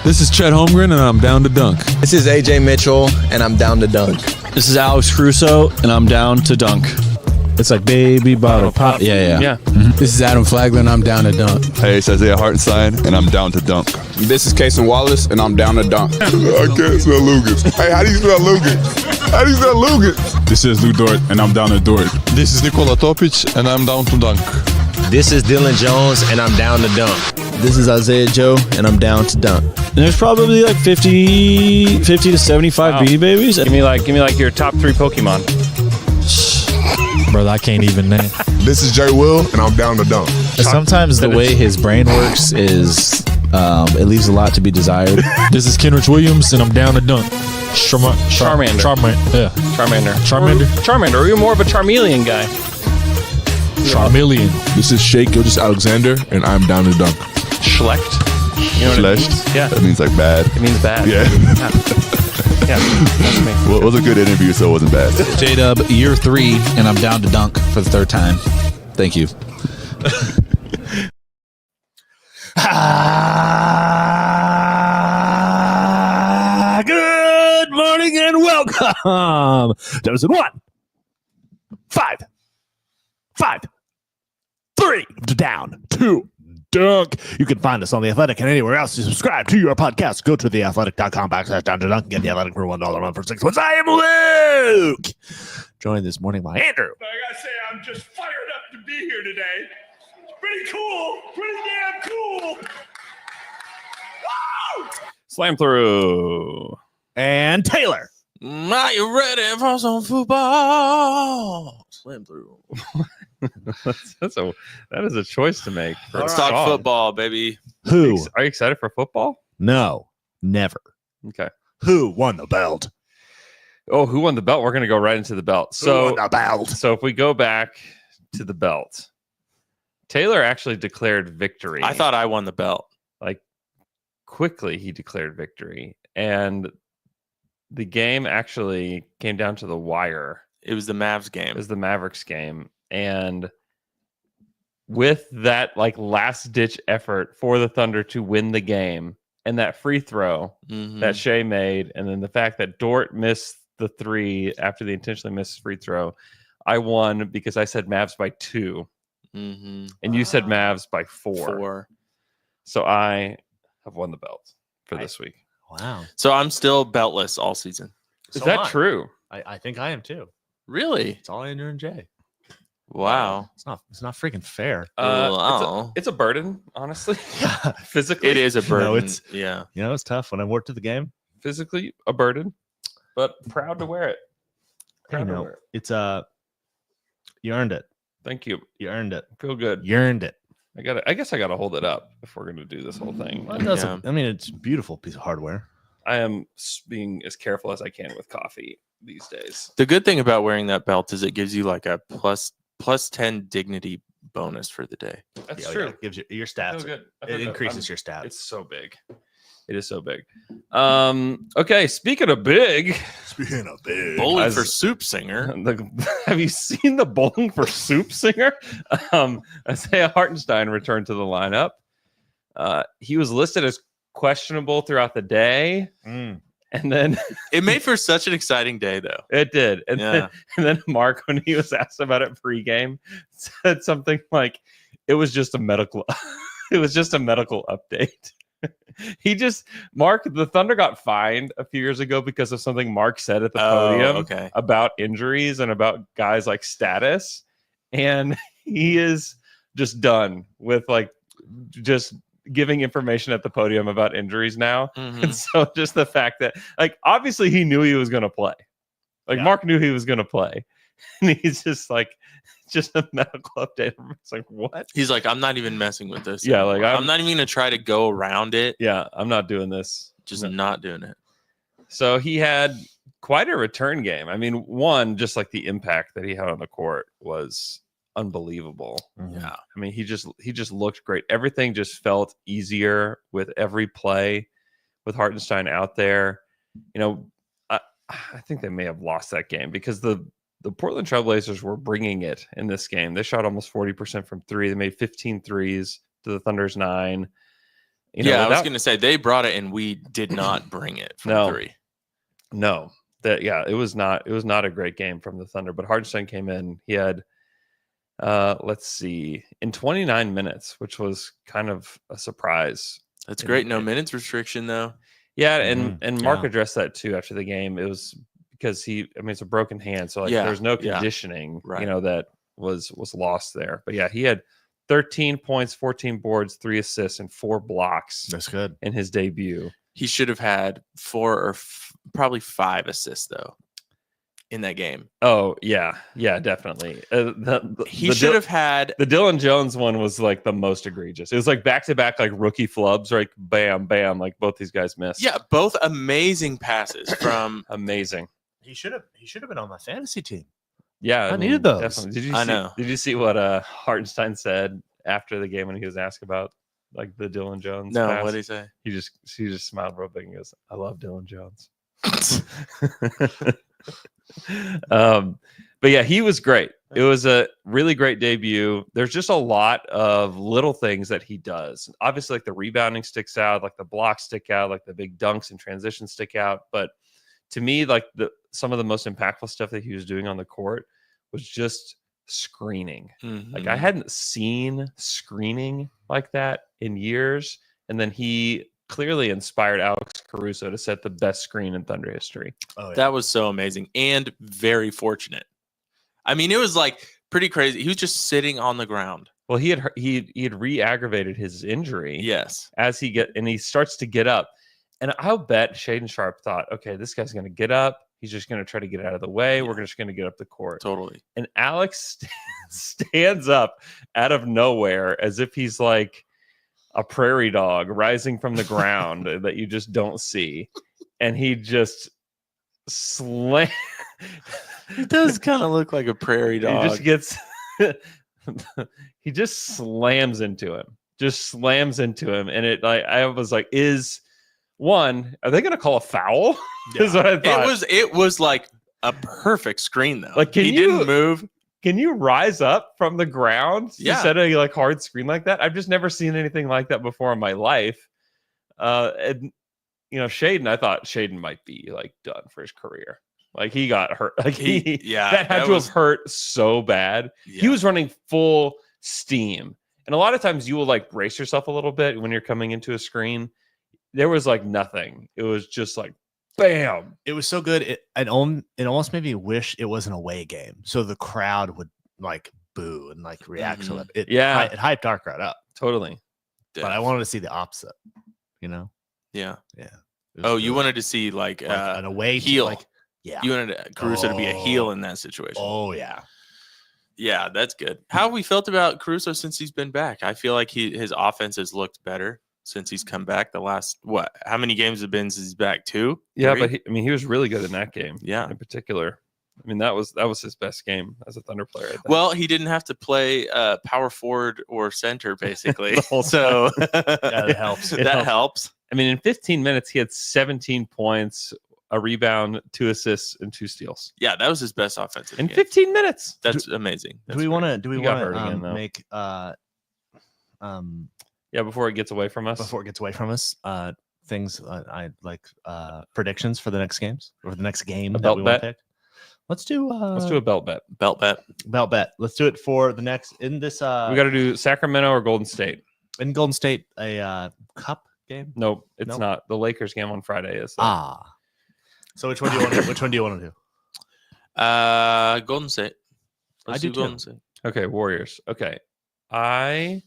This is Chet Holmgren, and I'm down to dunk. This is AJ Mitchell, and I'm down to dunk. This is Alex Crusoe, and I'm down to dunk. It's like baby bottle pop. Yeah. Mm-hmm. This is Adam Flagler, and I'm down to dunk. Hey, it's Isaiah Hartenstein, and I'm down to dunk. This is Kason Wallace, and I'm down to dunk. I can't spell Lucas. Hey, how do you spell Lucas? How do you spell Lucas? This is Lou Dort, and I'm down to Dort. This is Nikola Topic, and I'm down to dunk. This is Dylan Jones, and I'm down to dunk. This is Isaiah Joe, and I'm down to dunk. And there's probably like 50 to 75 Beanie Babies. Give me like your top 3 Pokemon. Brother, I can't even name. This is Jay Will, and I'm down to dunk. Sometimes the way his brain works is it leaves a lot to be desired. This is Kenrich Williams, and I'm down to dunk. Charmander. Yeah. Charmander. Or you're more of a Charmeleon guy. Charmeleon. This is Shea Gilgeous-Alexander, and I'm down to dunk. Schlecht. You know what it means? Schlecht? Yeah. That means like bad. It means bad. Yeah. Yeah, that's me. Well, it was a good interview, so it wasn't bad. J-Dub, year 3, and I'm down to dunk for the 3rd time. Thank you. Good morning and welcome to episode 1, 5, 3 down, 2 dunk. You can find us on The Athletic and anywhere else you subscribe to your podcast. Go to theathletic.com/down to dunk and get The Athletic for $1 a month for 6 months. I am Luke. Joined this morning by Andrew. I gotta say, I'm just fired up to be here today. It's pretty cool. Pretty damn cool. Woo! Slam through. And Taylor. Are you ready for some football? Slam through. That is a choice to make. Let's talk football, baby. Who? Are you excited for football? No, never. Okay. Who won the belt? Oh, who won the belt? We're going to go right into the belt. Who won the belt? So if we go back to the belt, Taylor actually declared victory. I thought I won the belt. Like, quickly he declared victory. And the game actually came down to the wire. It was the Mavs game. It was the Mavericks game. And with that like last ditch effort for the Thunder to win the game and that free throw that Shea made, and then the fact that Dort missed the 3 after the intentionally missed free throw, I won because I said Mavs by 2. And you said Mavs by 4. So I have won the belt for this week. Wow. So I'm still beltless all season. Is that true? I think I am too. Really? It's all Andrew and Jay. Wow. It's not freaking fair. It's a burden, honestly. Physically. It is a burden. It's tough when I work to the game. Physically a burden, but proud to wear it. It's you earned it. Thank you. You earned it. Feel good. You earned it. I guess I gotta hold it up if we're gonna do this whole thing. Well, it's a beautiful piece of hardware. I am being as careful as I can with coffee these days. The good thing about wearing that belt is it gives you like a plus 10 dignity bonus for the day. That's true. It gives you your stats. It increases your stats. It's so big. It is so big. Okay, speaking of big. Bowling for Soup Singer. Have you seen the Bowling for Soup Singer? Isaiah Hartenstein returned to the lineup. He was listed as questionable throughout the day. And then it made for such an exciting day, though. It did. And then Mark, when he was asked about it pregame, said something like, it was just a medical update. Mark, the Thunder got fined a few years ago because of something Mark said at the podium about injuries and about guys like status. And he is just done with like just giving information at the podium about injuries now. And so just the fact that like obviously he knew he was going to play. Mark knew he was going to play. And he's just like just a medical update. It's like, what? He's like, I'm not even messing with this. Yeah, anymore. like I'm not even going to try to go around it. Yeah, I'm not doing this. Just not doing it. So he had quite a return game. I mean, one, just like the impact that he had on the court was unbelievable. Yeah. I mean, he just looked great. Everything just felt easier with every play with Hartenstein out there. You know, I think they may have lost that game because the Portland Trailblazers were bringing it in this game. They shot almost 40% from 3. They made 15 threes to the Thunder's 9. I was going to say they brought it and we did not bring it from 3. No, it was not a great game from the Thunder. But Hartenstein came in. He had, let's see, in 29 minutes, which was kind of a surprise. That's great. No minutes restriction though. Yeah, and Mark addressed that too after the game. It was because it's a broken hand, so there's no conditioning, that was lost there. But yeah, he had 13 points, 14 boards, 3 assists, and 4 blocks. That's good in his debut. He should have had 4 or probably 5 assists though in that game. Oh yeah, definitely. He should have had the Dylan Jones one was like the most egregious. It was like back to back like rookie flubs, like bam, bam, like both these guys missed. Yeah, both amazing passes from amazing. He should have been on my fantasy team. Yeah, I needed those. Definitely. know. Did you see what Hartenstein said after the game when he was asked about like the Dylan Jones? No, pass? what did he say? He just smiled real big and goes, "I love Dylan Jones." But yeah, he was great. It was a really great debut. There's just a lot of little things that he does. Obviously, like the rebounding sticks out, like the blocks stick out, like the big dunks and transitions stick out. But to me, like some of the most impactful stuff that he was doing on the court was just screening. Mm-hmm. Like I hadn't seen screening like that in years. And then he clearly inspired Alex Caruso to set the best screen in Thunder history. Oh, yeah. That was so amazing and very fortunate. I mean, it was like pretty crazy. He was just sitting on the ground. Well, he had re-aggravated his injury. Yes. As he starts to get up. And I'll bet Shaedon Sharpe thought, okay, this guy's going to get up. He's just going to try to get out of the way. We're just going to get up the court. Totally. And Alex stands up out of nowhere as if he's like a prairie dog rising from the ground that you just don't see. And he just slams. It does kind of look like a prairie dog. He just gets he just slams into him. And it like I was like, are they gonna call a foul? Yeah. Is what I thought. It was like a perfect screen though. Like he didn't move. Can you rise up from the ground Yeah. to set a like hard screen like that? I've just never seen anything like that before in my life. And Shaedon, I thought Shaedon might be like done for his career. Like he got hurt. Like that had to have hurt so bad. Yeah. He was running full steam. And a lot of times you will like brace yourself a little bit when you're coming into a screen. There was like nothing. It was just like bam. It was so good. It almost made me wish it was an away game, so the crowd would like boo and like react to it. It hyped our crowd up totally. But I wanted to see the opposite. Yeah. Oh, you wanted to see like an away heel. Yeah. You wanted Caruso to be a heel in that situation. Oh yeah. Yeah, that's good. How have we felt about Caruso since he's been back? I feel like his offense has looked better since he's come back. The last how many games have been since he's back? 2? Yeah, 3? but he was really good in that game. Yeah, in particular. I mean, that was his best game as a Thunder player. Well, he didn't have to play power forward or center basically. So that helps. That helps. I mean, in 15 minutes, he had 17 points, a rebound, 2 assists, and 2 steals. Yeah, that was his best offensive in game. 15 minutes. That's amazing. Do we want to make before it gets away from us? Things I like predictions for the next games or the next game a that belt we bet. want to pick. Let's do a belt bet. Belt bet. Let's do it for the next in this. We got to do Sacramento or Golden State. In Golden State, a cup game. Nope, it's not. The Lakers game on Friday is. So which one do you want? Which one do you want to do? Golden State. I do Golden State. Okay, Warriors. Okay, that's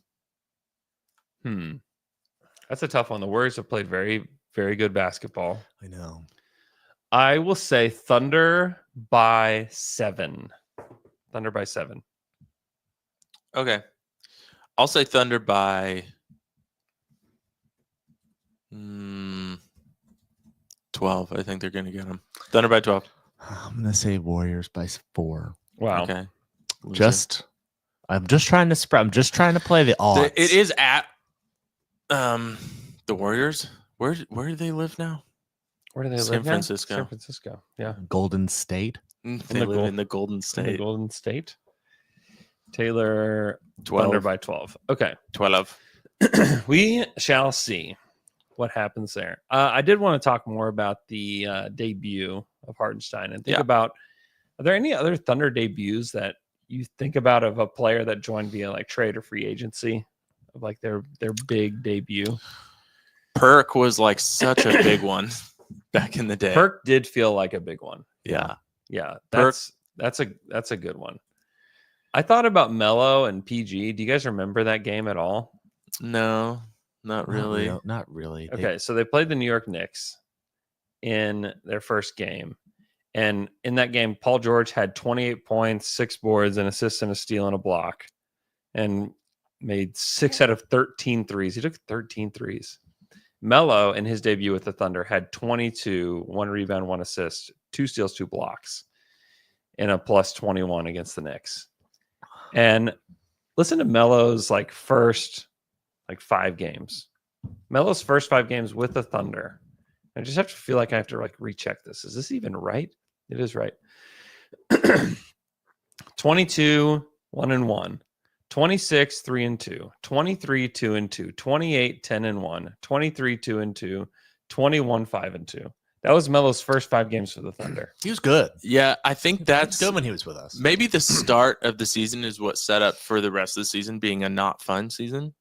a tough one. The Warriors have played very, very good basketball. I know. I will say Thunder by 7. Thunder by 7. Okay. I'll say Thunder by 12. I think they're going to get them. Thunder by 12. I'm going to say Warriors by 4. Wow. Okay. I'm just trying to spread. I'm just trying to play the odds. It is at the Warriors. Where do they live now? Where do they live? San Francisco. San Francisco. Yeah. Golden State. They live in the Golden State. The Golden State. Taylor 12. Thunder by 12. Okay. 12. We shall see. what happens there. I did want to talk more about the debut of Hartenstein and think about, are there any other Thunder debuts that you think about of a player that joined via like trade or free agency of like their big debut? Perk was like such a big one back in the day. Perk did feel like a big one. Yeah. That's a good one. I thought about Melo and PG. Do you guys remember that game at all? No, not really. Not really. Okay, so they played the New York Knicks in their first game. And in that game, Paul George had 28 points, 6 boards, an assist, and a steal and a block, and made 6 out of 13 threes. He took 13 threes. Melo, in his debut with the Thunder, had 22, 1 rebound, 1 assist, 2 steals, 2 blocks, and a plus 21 against the Knicks. And listen to Melo's first 5 games. Melo's first 5 games with the Thunder. I just have to feel like I have to recheck this. Is this even right? It is right. 22, 1-1. 26, 3-2. 23, 2-2. 28, 10-1. 23, 2-2. 21, 5-2. That was Melo's first 5 games for the Thunder. He was good. Yeah, I think that's good when he was with us. Maybe the start of the season is what set up for the rest of the season being a not fun season.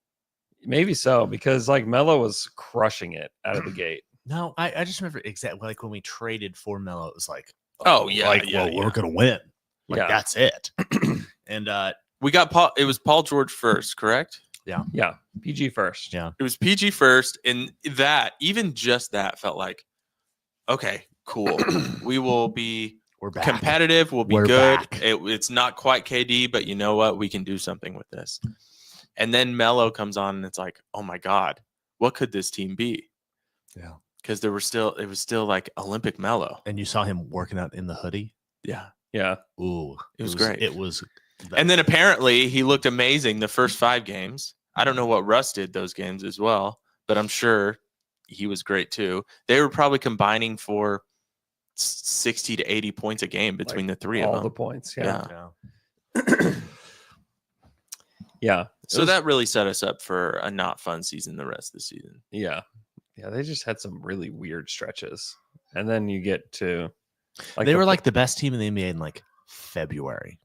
Maybe so, because Melo was crushing it out of the gate. No, I just remember exactly when we traded for Melo, it was we're gonna win. That's it. And we got Paul. It was Paul George first, correct? Yeah. PG first. Yeah. It was PG first, and even just that felt like, okay, cool. We're back. Competitive. We'll be We're good. back. It's not quite KD, but you know what? We can do something with this. And then Melo comes on, and it's like, oh my God, what could this team be? Yeah. Because it was still like Olympic Melo. And you saw him working out in the hoodie. Yeah. Yeah. Ooh. It was great. It was. And then apparently he looked amazing the first 5 games. I don't know what Russ did those games as well, but I'm sure he was great too. They were probably combining for 60 to 80 points a game between the 3 of them. All the points. Yeah. So that really set us up for a not fun season the rest of the season. Yeah. Yeah. They just had some really weird stretches. And then you get to they were the best team in the NBA in February.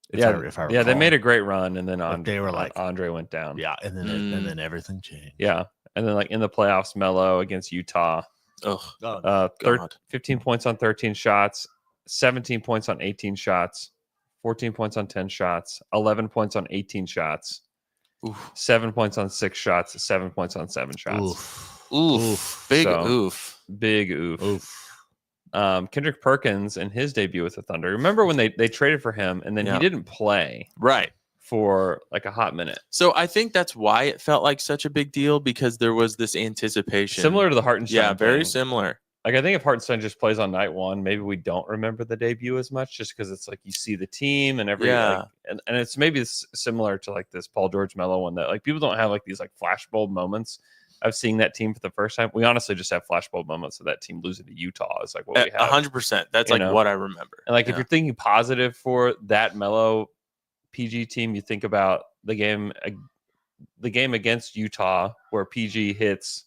If I recall. They made a great run, and then they were Andre went down. Yeah, and then everything changed. Yeah, and then in the playoffs, Melo against Utah, 15 points on 13 shots, 17 points on 18 shots, 14 points on 10 shots, 11 points on 18 shots, 7 points on 6 shots, 7 points on 7 shots. Oof. Big oof. Big oof. Kendrick Perkins in his debut with the Thunder. Remember when they traded for him and then he didn't play for a hot minute. So I think that's why it felt like such a big deal, because there was this anticipation. Similar to the Hartenstein. Yeah, very thing. similar. I think if Hartenstein just plays on night 1, maybe we don't remember the debut as much, just because it's you see the team and everything. And it's maybe similar to this Paul George Melo one that people don't have these flashbulb moments of seeing that team for the first time. We honestly just have flashbulb moments of that team losing to Utah. It's what we have. 100%. That's what I remember. And if you're thinking positive for that Melo PG team, you think about the game against Utah where PG hits.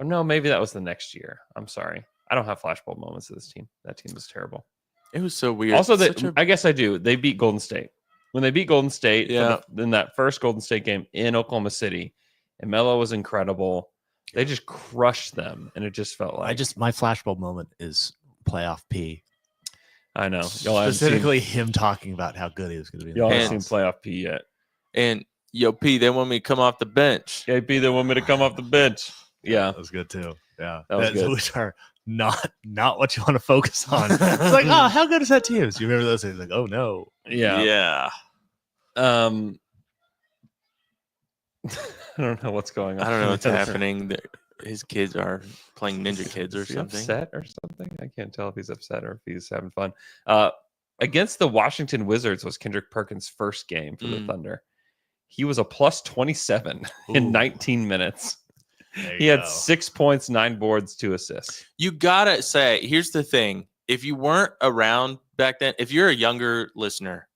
Oh no, maybe that was the next year. I'm sorry. I don't have flashbulb moments of this team. That team was terrible. It was so weird. Also, I guess I do. They beat Golden State. When they beat Golden State in that first Golden State game in Oklahoma City, and Melo was incredible. They just crushed them, and it just felt like my flashbulb moment is playoff P. I know. Specifically him talking about how good he was going to be. Y'all haven't seen playoff P yet. And P, they want me to come off the bench. Yeah, P, they want me to come off the bench. Yeah, that was good too. Yeah, that was good. Which are not what you want to focus on. It's oh, how good is that team? So you remember those things? Oh no. Yeah. I don't know what's going on. I don't know what's happening. His kids are playing Ninja Kids or something. Upset or something? I can't tell if he's upset or if he's having fun. Against the Washington Wizards was Kendrick Perkins' first game for the Thunder. He was a plus 27 in 19 minutes. He had 6 points, 9 boards, 2 assists. You gotta say, here's the thing: if you weren't around back then, if you're a younger listener,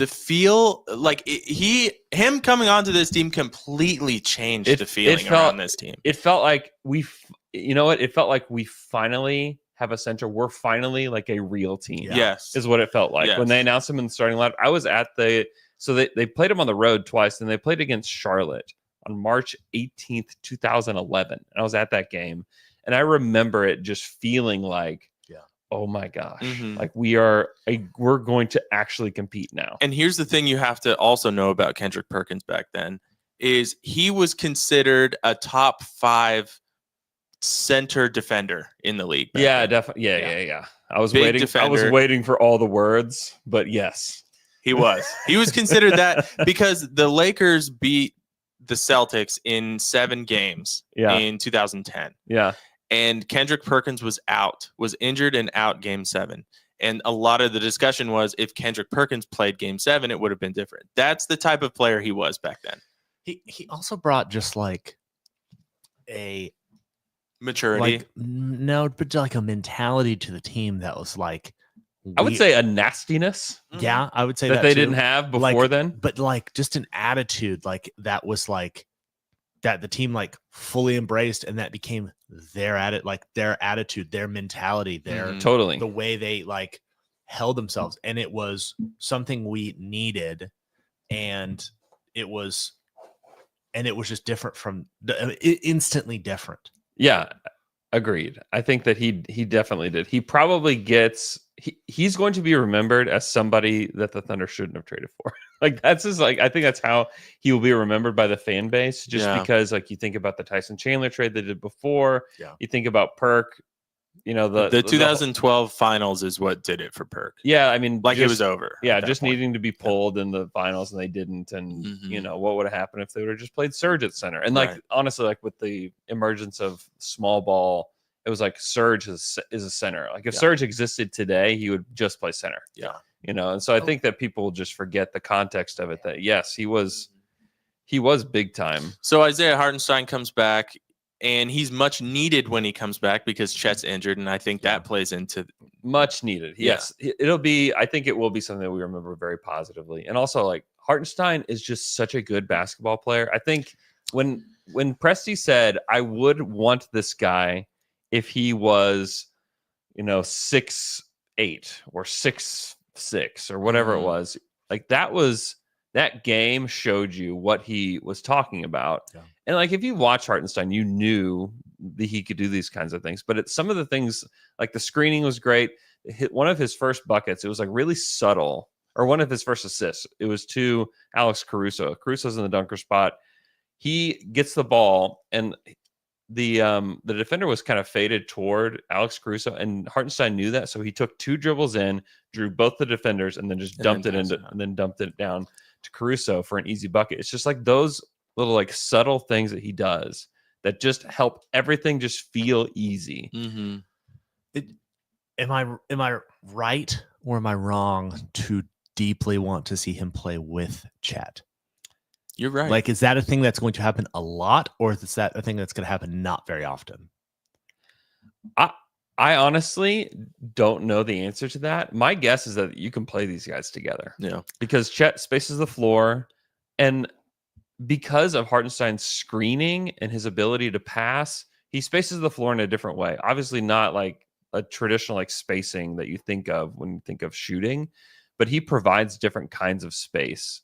the feel, like him coming onto this team completely changed the feeling around this team. It felt like it felt like we finally have a center. We're finally like a real team. Yeah. Yes. Is what it felt like when they announced him in the starting lineup. I was at so they played him on the road twice, and they played against Charlotte on March 18th, 2011. And I was at that game, and I remember it just feeling like, oh my gosh, like we're going to actually compete now. And here's the thing you have to also know about Kendrick Perkins back then is he was considered a top 5 center defender in the league. Yeah, definitely. Yeah. I was waiting. Defender. I was waiting for all the words, but yes, he was. He was considered that because the Lakers beat the Celtics in 7 games in 2010. Yeah. And Kendrick Perkins was injured and out game 7. And a lot of the discussion was if Kendrick Perkins played game 7, it would have been different. That's the type of player he was back then. He also brought just like a maturity. But like a mentality to the team that was like, I would say a nastiness. Yeah, I would say that they didn't have before then. But like just an attitude like that was like that the team like fully embraced, and that became their attitude, their mentality, their totally the way they like held themselves, and it was something we needed, and it was just different from instantly different. Yeah, agreed. I think that he definitely did. He probably he's going to be remembered as somebody that the Thunder shouldn't have traded for. Like that's just like, I think that's how he will be remembered by the fan base, just because like you think about the Tyson Chandler trade they did before. Yeah. You think about Perk, the 2012 finals is what did it for Perk. Yeah. I mean, it was over. Yeah. Just needing to be pulled in the finals, and they didn't. And what would have happened if they would have just played Serge at center? And honestly, like with the emergence of small ball, it was like Serge is a center. Like if Serge existed today, he would just play center. Yeah. And so I think that people just forget the context of it, that yes, he was big time. So Isaiah Hartenstein comes back, and he's much needed when he comes back because Chet's injured. And I think that plays into much needed. Yes. I think it will be something that we remember very positively. And also like Hartenstein is just such a good basketball player. I think when Presti said, I would want this guy if he was, 6'8" or 6'6" or whatever it was, like that game showed you what he was talking about. Yeah. And like, if you watch Hartenstein, you knew that he could do these kinds of things, but some of the things, like the screening was great. One of his first buckets, it was like really subtle, or one of his first assists, it was to Alex Caruso. Caruso's in the dunker spot. He gets the ball, and the defender was kind of faded toward Alex Caruso, and Hartenstein knew that, so he took 2 dribbles in, drew both the defenders, and then just dumped it down to Caruso for an easy bucket. It's just like those little like subtle things that he does that just help everything just feel easy. Am I right, or am I wrong to deeply want to see him play with Chet? You're right. Like, is that a thing that's going to happen a lot, or is that a thing that's going to happen not very often? I honestly don't know the answer to that. My guess is that you can play these guys together. Yeah. Because Chet spaces the floor, and because of Hartenstein's screening and his ability to pass, he spaces the floor in a different way. Obviously not like a traditional like spacing that you think of when you think of shooting, but he provides different kinds of space.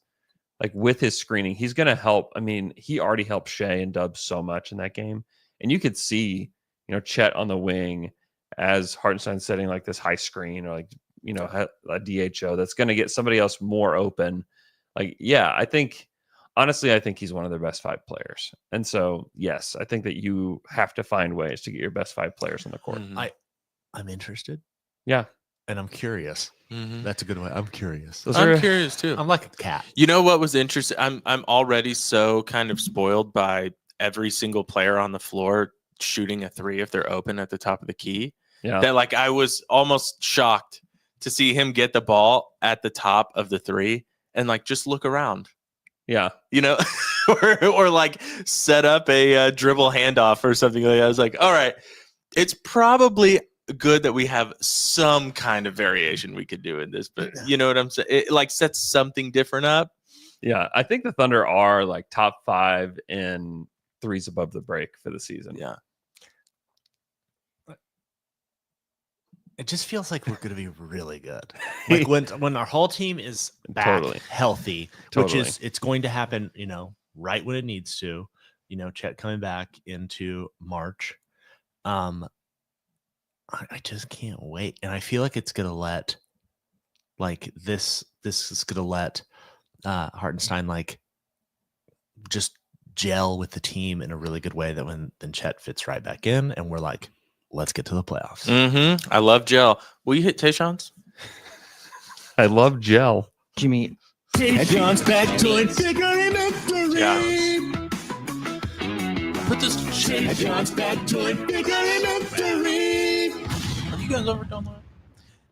Like with his screening, he's going to help. I mean, he already helped Shea and Dubs so much in that game. And you could see, Chet on the wing as Hartenstein setting like this high screen, or like, a DHO that's going to get somebody else more open. Like, yeah, I think he's one of their best 5 players. And so, yes, I think that you have to find ways to get your best 5 players on the court. I'm interested. Yeah. And I'm curious. That's a good one. I'm curious. I'm curious too. I'm like a cat. You know what was interesting? I'm already so kind of spoiled by every single player on the floor shooting a 3 if they're open at the top of the key. Yeah. That like I was almost shocked to see him get the ball at the top of the 3 and like just look around. Yeah. or like set up a dribble handoff or something like that. I was like, all right, it's probably good that we have some kind of variation we could do in this, but you know what I'm saying? It like sets something different up. Yeah, I think the Thunder are like top 5 in threes above the break for the season. Yeah. It just feels like we're going to be really good. Like when our whole team is back Totally. healthy, Totally. which is it's going to happen, right when it needs to. Chet coming back into March. I just can't wait, and I feel like it's going to let this is going to let Hartenstein just gel with the team in a really good way. That when then Chet fits right back in, and we're like, let's get to the playoffs. Mm-hmm. I love gel. Will you hit Tayshawn's? I love gel. Jimmy. Tayshawn's back joint bigger elementary. Yeah. Put this Tayshawn's back joint bigger elementary. Have you guys ever done that?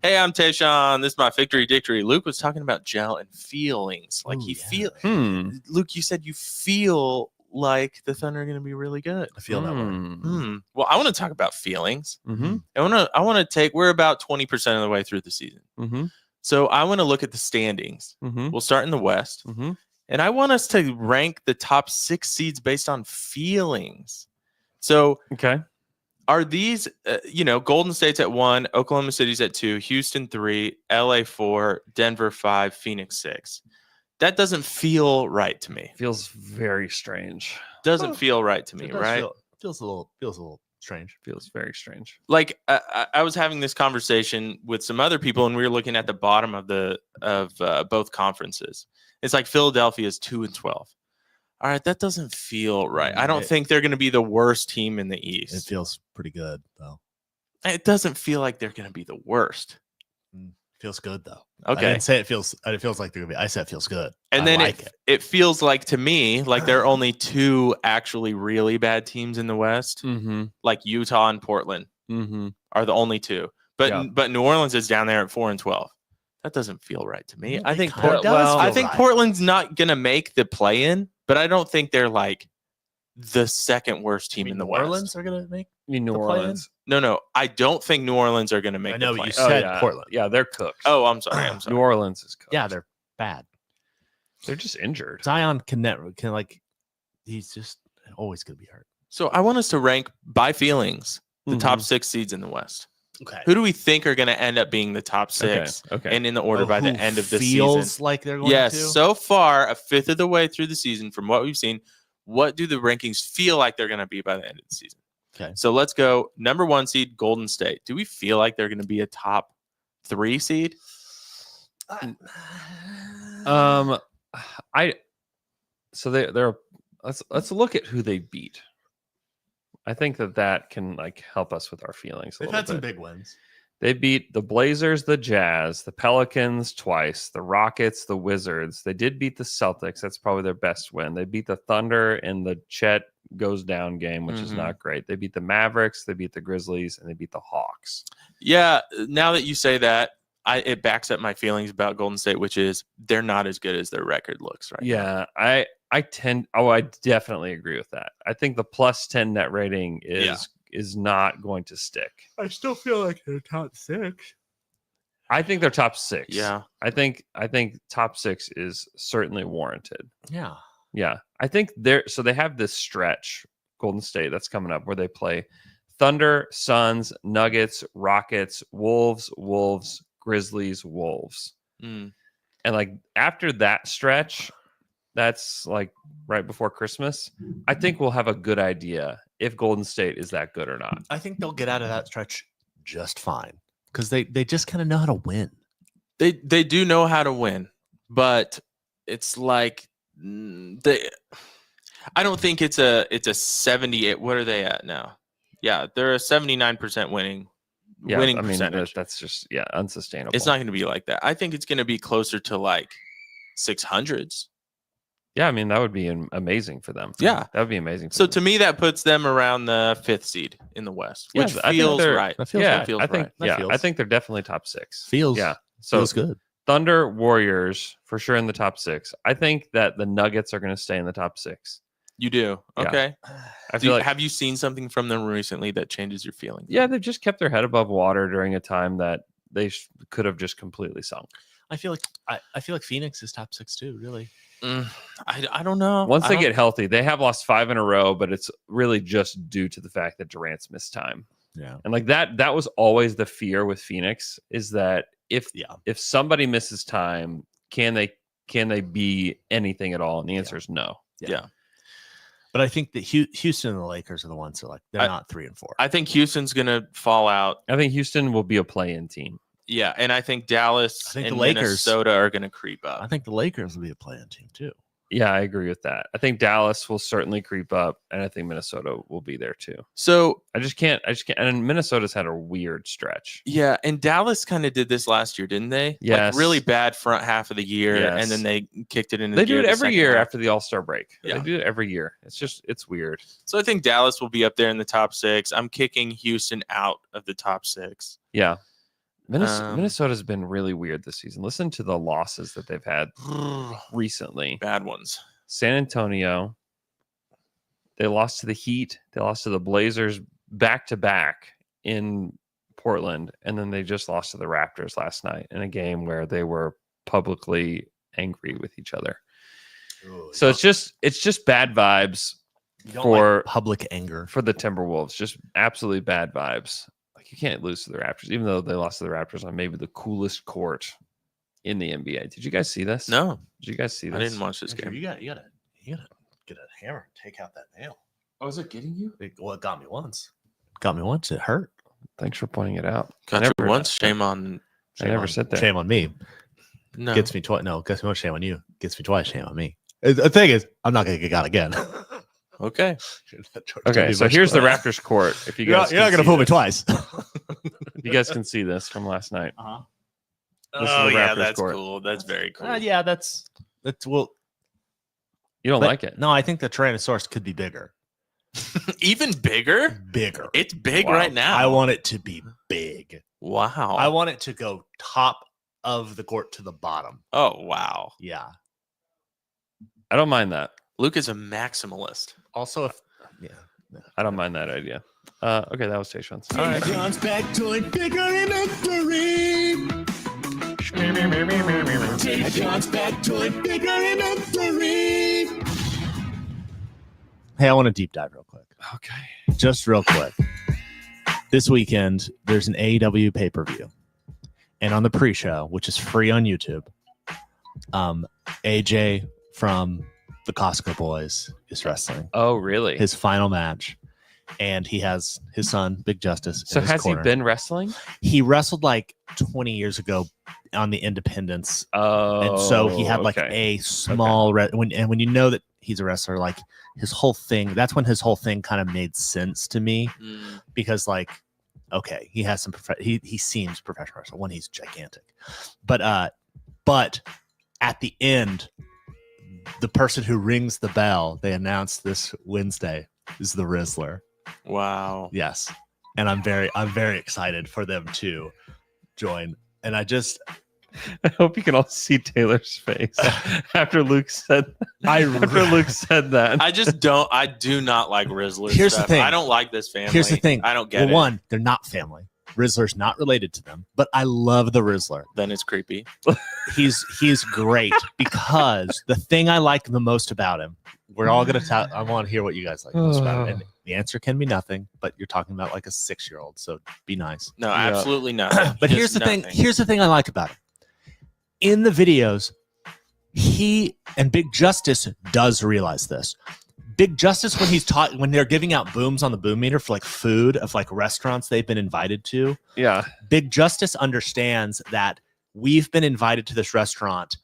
Hey, I'm Tayshawn. This is my victory dictory. Luke was talking about gel and feelings. Like Luke, you said you feel like the Thunder are going to be really good. I feel that way. Well, I want to talk about feelings. Mm-hmm. I want to we're about 20% of the way through the season. Mm-hmm. So I want to look at the standings. Mm-hmm. We'll start in the West. Mm-hmm. And I want us to rank the top 6 seeds based on feelings. So Okay. are these, Golden State's at 1, Oklahoma City's at 2, Houston 3, LA 4, Denver 5, Phoenix 6. That doesn't feel right to me. Feels very strange. Doesn't feel right to me, right? Feels a little strange. Feels very strange. Like I was having this conversation with some other people, and we were looking at the bottom of both conferences. It's like Philadelphia's 2 and 12. All right, that doesn't feel right. I don't think they're going to be the worst team in the East. It feels pretty good though. It doesn't feel like they're going to be the worst. Feels good though. Okay. I didn't say it feels like they're gonna be. I said it feels good. And then it feels like to me like there are only 2 actually really bad teams in the West, like Utah and Portland are the only 2. But New Orleans is down there at 4 and 12. That doesn't feel right to me. I think Portland's not gonna make the play-in, but I don't think they're like the second worst team in the West. New Orleans are gonna make New Orleans. No, I don't think New Orleans are going to make. I know, the but you play-in. said Portland. Yeah, they're cooked. Oh, I'm sorry. New Orleans is cooked. Yeah, they're bad. They're just injured. Zion he's just always gonna be hurt. So I want us to rank by feelings the top 6 seeds in the West. Okay. Who do we think are going to end up being the top 6? Okay. And in the order by the end of the season. Feels like they're going to. Yes. So far, a fifth of the way through the season, from what we've seen, what do the rankings feel like they're going to be by the end of the season? Okay. So let's go. Number 1 seed, Golden State. Do we feel like they're going to be a top 3 seed? Let's look at who they beat. I think that can help us with our feelings. They've had some big wins. They beat the Blazers, the Jazz, the Pelicans twice, the Rockets, the Wizards. They did beat the Celtics. That's probably their best win. They beat the Thunder in the Chet goes down game, which is not great. They beat the Mavericks, they beat the Grizzlies, and they beat the Hawks. Yeah, now that you say that, it backs up my feelings about Golden State, which is they're not as good as their record looks right now. Yeah, I definitely agree with that. I think the plus 10 net rating is not going to stick. I still feel like they're top 6. I think they're top 6. Yeah. I think top 6 is certainly warranted. Yeah. Yeah. I think they have this stretch, Golden State, that's coming up where they play Thunder, Suns, Nuggets, Rockets, Wolves, Grizzlies, Wolves. And after that stretch, that's right before Christmas, I think we'll have a good idea if Golden State is that good or not. I think they'll get out of that stretch just fine because they just kind of know how to win. They do know how to win, but it's like I don't think it's a 78. What are they at now? Yeah, they're a 79% winning percentage. That's just unsustainable. It's not going to be like that. I think it's going to be closer to like 600s. Yeah, I mean, that would be amazing for them. Yeah. That would be amazing. So to me, that puts them around the 5th seed in the West, which feels right. That feels right. I think they're definitely top 6. Feels good. Thunder, Warriors, for sure in the top 6. I think that the Nuggets are going to stay in the top 6. You do? Yeah. Okay. I feel like have you seen something from them recently that changes your feeling? yeah, they've just kept their head above water during a time that they could have just completely sunk. I feel like Phoenix is top 6 too. Really, I don't know. Once they get healthy, they have lost 5 in a row, but it's really just due to the fact that Durant's missed time. Yeah, and like that was always the fear with Phoenix is that if somebody misses time, can they be anything at all? And the answer is no. Yeah. But I think that Houston and the Lakers are the ones that they're not 3 and 4. I think Houston's gonna fall out. I think Houston will be a play-in team. Yeah, and I think Dallas and Minnesota are gonna creep up. I think the Lakers will be a play-in team too. Yeah, I agree with that. I think Dallas will certainly creep up, and I think Minnesota will be there too. So I just can't. And Minnesota's had a weird stretch. Yeah, and Dallas kind of did this last year, didn't they? Yes. Like really bad front half of the year, and then they kicked it into. They do it every year after the All-Star break. Yeah. They do it every year. It's weird. So I think Dallas will be up there in the top 6. I'm kicking Houston out of the top 6. Yeah. Minnesota's been really weird this season. Listen to the losses that they've had recently. Bad ones. San Antonio. They lost to the Heat. They lost to the Blazers back to back in Portland. And then they just lost to the Raptors last night in a game where they were publicly angry with each other. Ooh, so it's just bad vibes for public anger for the Timberwolves. Just absolutely bad vibes. You can't lose to the Raptors, even though they lost to the Raptors on maybe the coolest court in the NBA. Did you guys see this? No. Did you guys see this? I didn't watch this game. You gotta get a hammer and take out that nail. Oh, is it getting you? It got me once. It hurt. Thanks for pointing it out. Got you once. Shame on. I never said that. Shame on me. No. Gets me twice. No, guess what? Shame on you. Gets me twice. Shame on me. The thing is, I'm not gonna get got again. Okay. Okay. So here's the Raptors court. If you guys, you're not gonna fool me twice. You guys can see this from last night. Oh yeah, that's court. Cool. That's very cool. Yeah, that's well. You don't like it? No, I think the Tyrannosaurus could be bigger. Even bigger? Bigger. It's big right now. I want it to be big. Wow. I want it to go top of the court to the bottom. Oh wow. Yeah. I don't mind that. Luke is a maximalist. Also, I don't mind that idea. Okay, that was Tayshawn's. All right. John's back to it bigger in victory. John's back to it bigger in victory. Hey, I want to deep dive real quick. Okay. Just real quick. This weekend, there's an AEW pay-per-view. And on the pre-show, which is free on YouTube, AJ from the Costco Boys is wrestling. Oh, really? His final match. And he has his son, Big Justice. So has he been wrestling? He wrestled like 20 years ago on the Independence. Oh, and so he had like a small when you know that he's a wrestler, like his whole thing. That's when his whole thing kind of made sense to me because like, okay, he has some he seems professional wrestler. One, he's gigantic, but at the end, the person who rings the bell, they announced this Wednesday, is the Rizzler. Wow. Yes. And I'm very excited for them to join. And I hope you can all see Taylor's face after Luke said that. I do not like Rizzler. Here's stuff. the thing. I don't like this family. Here's the thing. I don't get it. One, they're not family. Rizzler's not related to them, but I love the Rizzler. Then it's creepy. He's great because the thing I like the most about him, we're all gonna talk. I want to hear what you guys like most about him. And the answer can be nothing, but you're talking about like a 6-year-old, so be nice. No, absolutely not. But here's the thing. Here's the thing I like about him. In the videos, he and Big Justice does realize this. Big Justice, when they're giving out booms on the boom meter for like food of like restaurants they've been invited to. Yeah. Big Justice understands that we've been invited to this restaurant.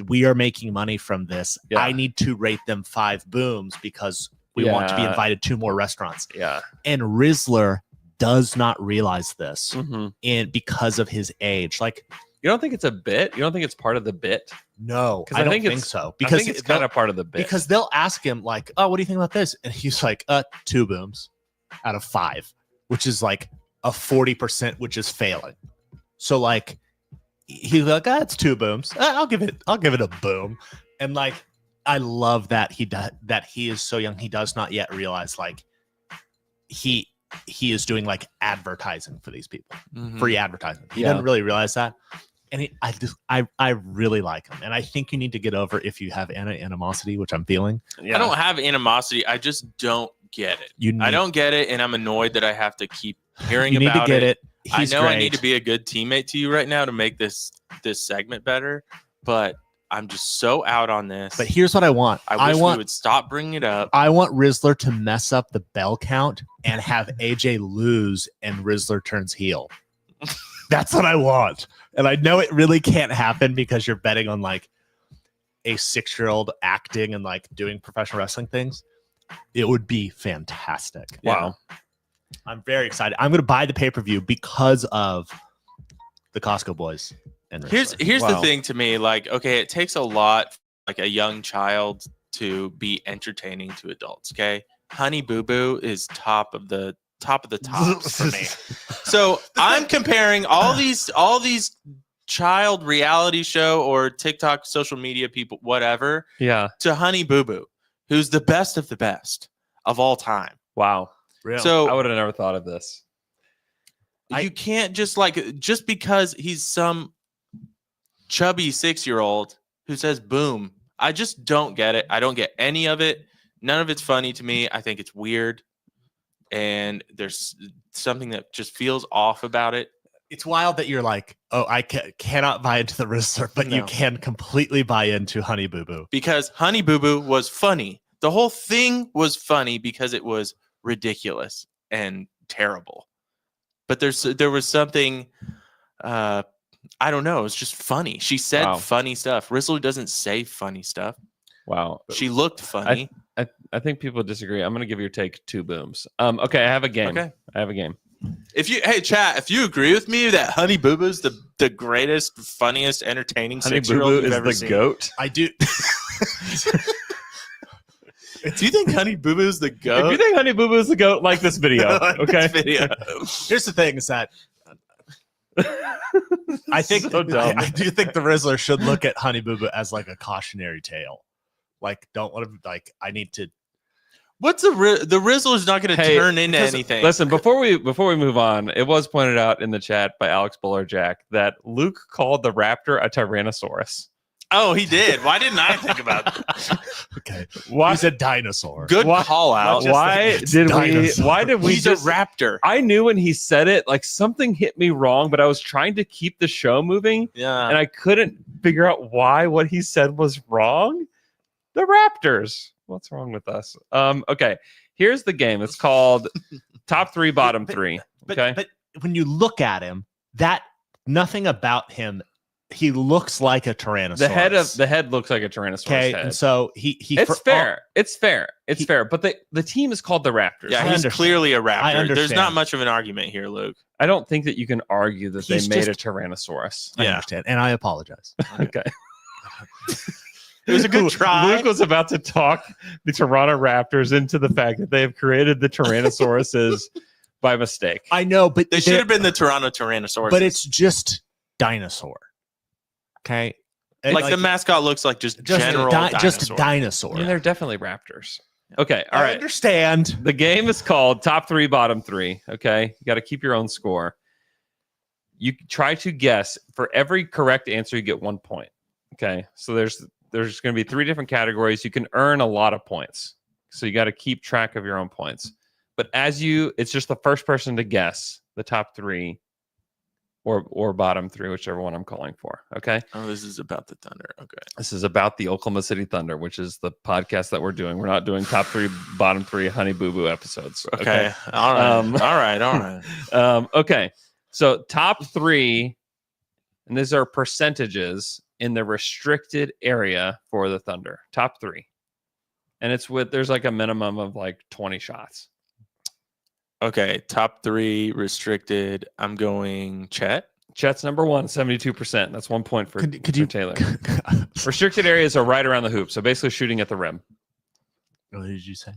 We are making money from this. Yeah. I need to rate them 5 booms because we want to be invited to more restaurants. Yeah. And Rizzler does not realize this because of his age. Like, you don't think it's a bit? You don't think it's part of the bit? No, I don't think so. Because I think it's kind of part of the bit. Because they'll ask him like, "Oh, what do you think about this?" And he's like, 2 booms out of 5, which is like a 40%, which is failing. So like, he's like, "It's 2 booms. I'll give it a boom." And like, I love that that he is so young. He does not yet realize like he is doing like advertising for these people, free advertising. He doesn't really realize that. And I really like him. And I think you need to get over if you have animosity, which I'm feeling. I don't have animosity. I just don't get it. I don't get it. And I'm annoyed that I have to keep hearing about it. You need to get it. I know great. I need to be a good teammate to you right now to make this segment better, but I'm just so out on this. But here's what I want. I wish we would stop bringing it up. I want Rizzler to mess up the bell count and have AJ lose and Rizzler turns heel. That's what I want. And I know it really can't happen because you're betting on like a 6-year-old acting and like doing professional wrestling things. It would be fantastic. Wow. I'm very excited. I'm going to buy the pay-per-view because of the Costco boys. And here's the thing to me, like, okay, it takes a lot, like a young child to be entertaining to adults. Okay. Honey Boo Boo is top of the tops for me. So I'm comparing all these child reality show or TikTok social media people, whatever, to Honey Boo Boo, who's the best of the best of all time. Wow. Really? So I would have never thought of this. You can't just because he's some chubby 6-year-old who says boom. I just don't get it. I don't get any of it. None of it's funny to me. I think it's weird. And there's something that just feels off about it. It's wild that you're like, oh, I cannot buy into the Rizzler, but you can completely buy into Honey Boo Boo. Because Honey Boo Boo was funny. The whole thing was funny because it was ridiculous and terrible. But there was something, I don't know. It's just funny. She said funny stuff. Rizzler doesn't say funny stuff. Wow. She looked funny. I think people disagree. I'm going to give your take 2 booms. Okay, I have a game. Okay. I have a game. Hey chat, if you agree with me that Honey Boo Boo's the greatest, funniest, entertaining 6-year-old you've ever seen. Goat. I do. Do you think Honey Boo Boo's the goat? If you think Honey Boo Boo's the goat, like this video. Okay. Here's the thing: is that I think I do think the Rizzler should look at Honey Boo Boo as like a cautionary tale. Like, don't let him I need to. What's the Rizzler's not going to turn into anything? Listen, before we move on, it was pointed out in the chat by Alex Bullerjack that Luke called the raptor a Tyrannosaurus. Oh, he did. Why didn't I think about that? Okay. He's a dinosaur. Good call out. Why did we He's a raptor. I knew when he said it, like something hit me wrong, but I was trying to keep the show moving. Yeah. And I couldn't figure out why what he said was wrong. The Raptors. What's wrong with us? Okay. Here's the game. It's called Top 3, Bottom 3. Okay. But when you look at him, nothing about him. He looks like a Tyrannosaurus. The head looks like a Tyrannosaurus head. And so it's fair. But the team is called the Raptors. Yeah, he's clearly a raptor. There's not much of an argument here, Luke. I don't think that you can argue that they made a Tyrannosaurus. I understand, and I apologize. Okay. It was a good try. Luke was about to talk the Toronto Raptors into the fact that they have created the Tyrannosauruses by mistake. I know, but they should have been the Toronto Tyrannosaurus. But it's just dinosaur. Okay. Like the mascot looks like just general dinosaur. Just a dinosaur. I mean, they're definitely raptors. Okay. All right. I understand. The game is called Top 3, Bottom 3. Okay. You got to keep your own score. You try to guess. For every correct answer, you get 1 point. Okay. So there's going to be 3 different categories. You can earn a lot of points. So you got to keep track of your own points. But it's just the first person to guess the top 3 or bottom 3, whichever one I'm calling for. Okay. Oh, this is about the Thunder. Okay. This is about the Oklahoma City Thunder, which is the podcast that we're doing. We're not doing top 3, bottom 3 Honey Boo Boo episodes. Okay. All right. All right. Okay. So top 3, and these are percentages in the restricted area for the Thunder. Top 3. And there's like a minimum of like 20 shots. Okay, top 3 restricted. I'm going Chet. Chet's number 1, 72%. That's 1 point for Taylor. Restricted areas are right around the hoop, so basically shooting at the rim. What did you say?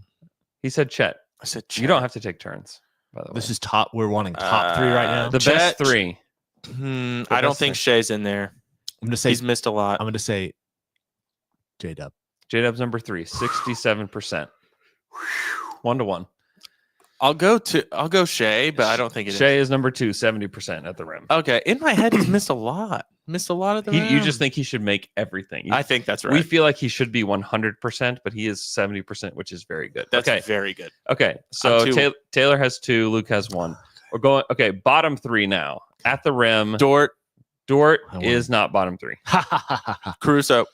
He said Chet. I said Chet. You don't have to take turns, by the way. This is top. We're wanting top 3 right now. The Chet, best 3. I don't think Shea's in there. I'm going to say he's missed a lot. I'm going to say J-Dub. J-Dub's number 3, 67%. 1-1. I'll go Shea, but I don't think it Shea is number 2, 70% at the rim. Okay. In my head, he's missed a lot. Missed a lot of the rim. You just think he should make everything. I think that's right. We feel like he should be 100%, but he is 70%, which is very good. That's very good. Okay. So Taylor has 2, Luke has 1. We're going, okay, bottom 3 now. At the rim. Dort is not bottom 3. Caruso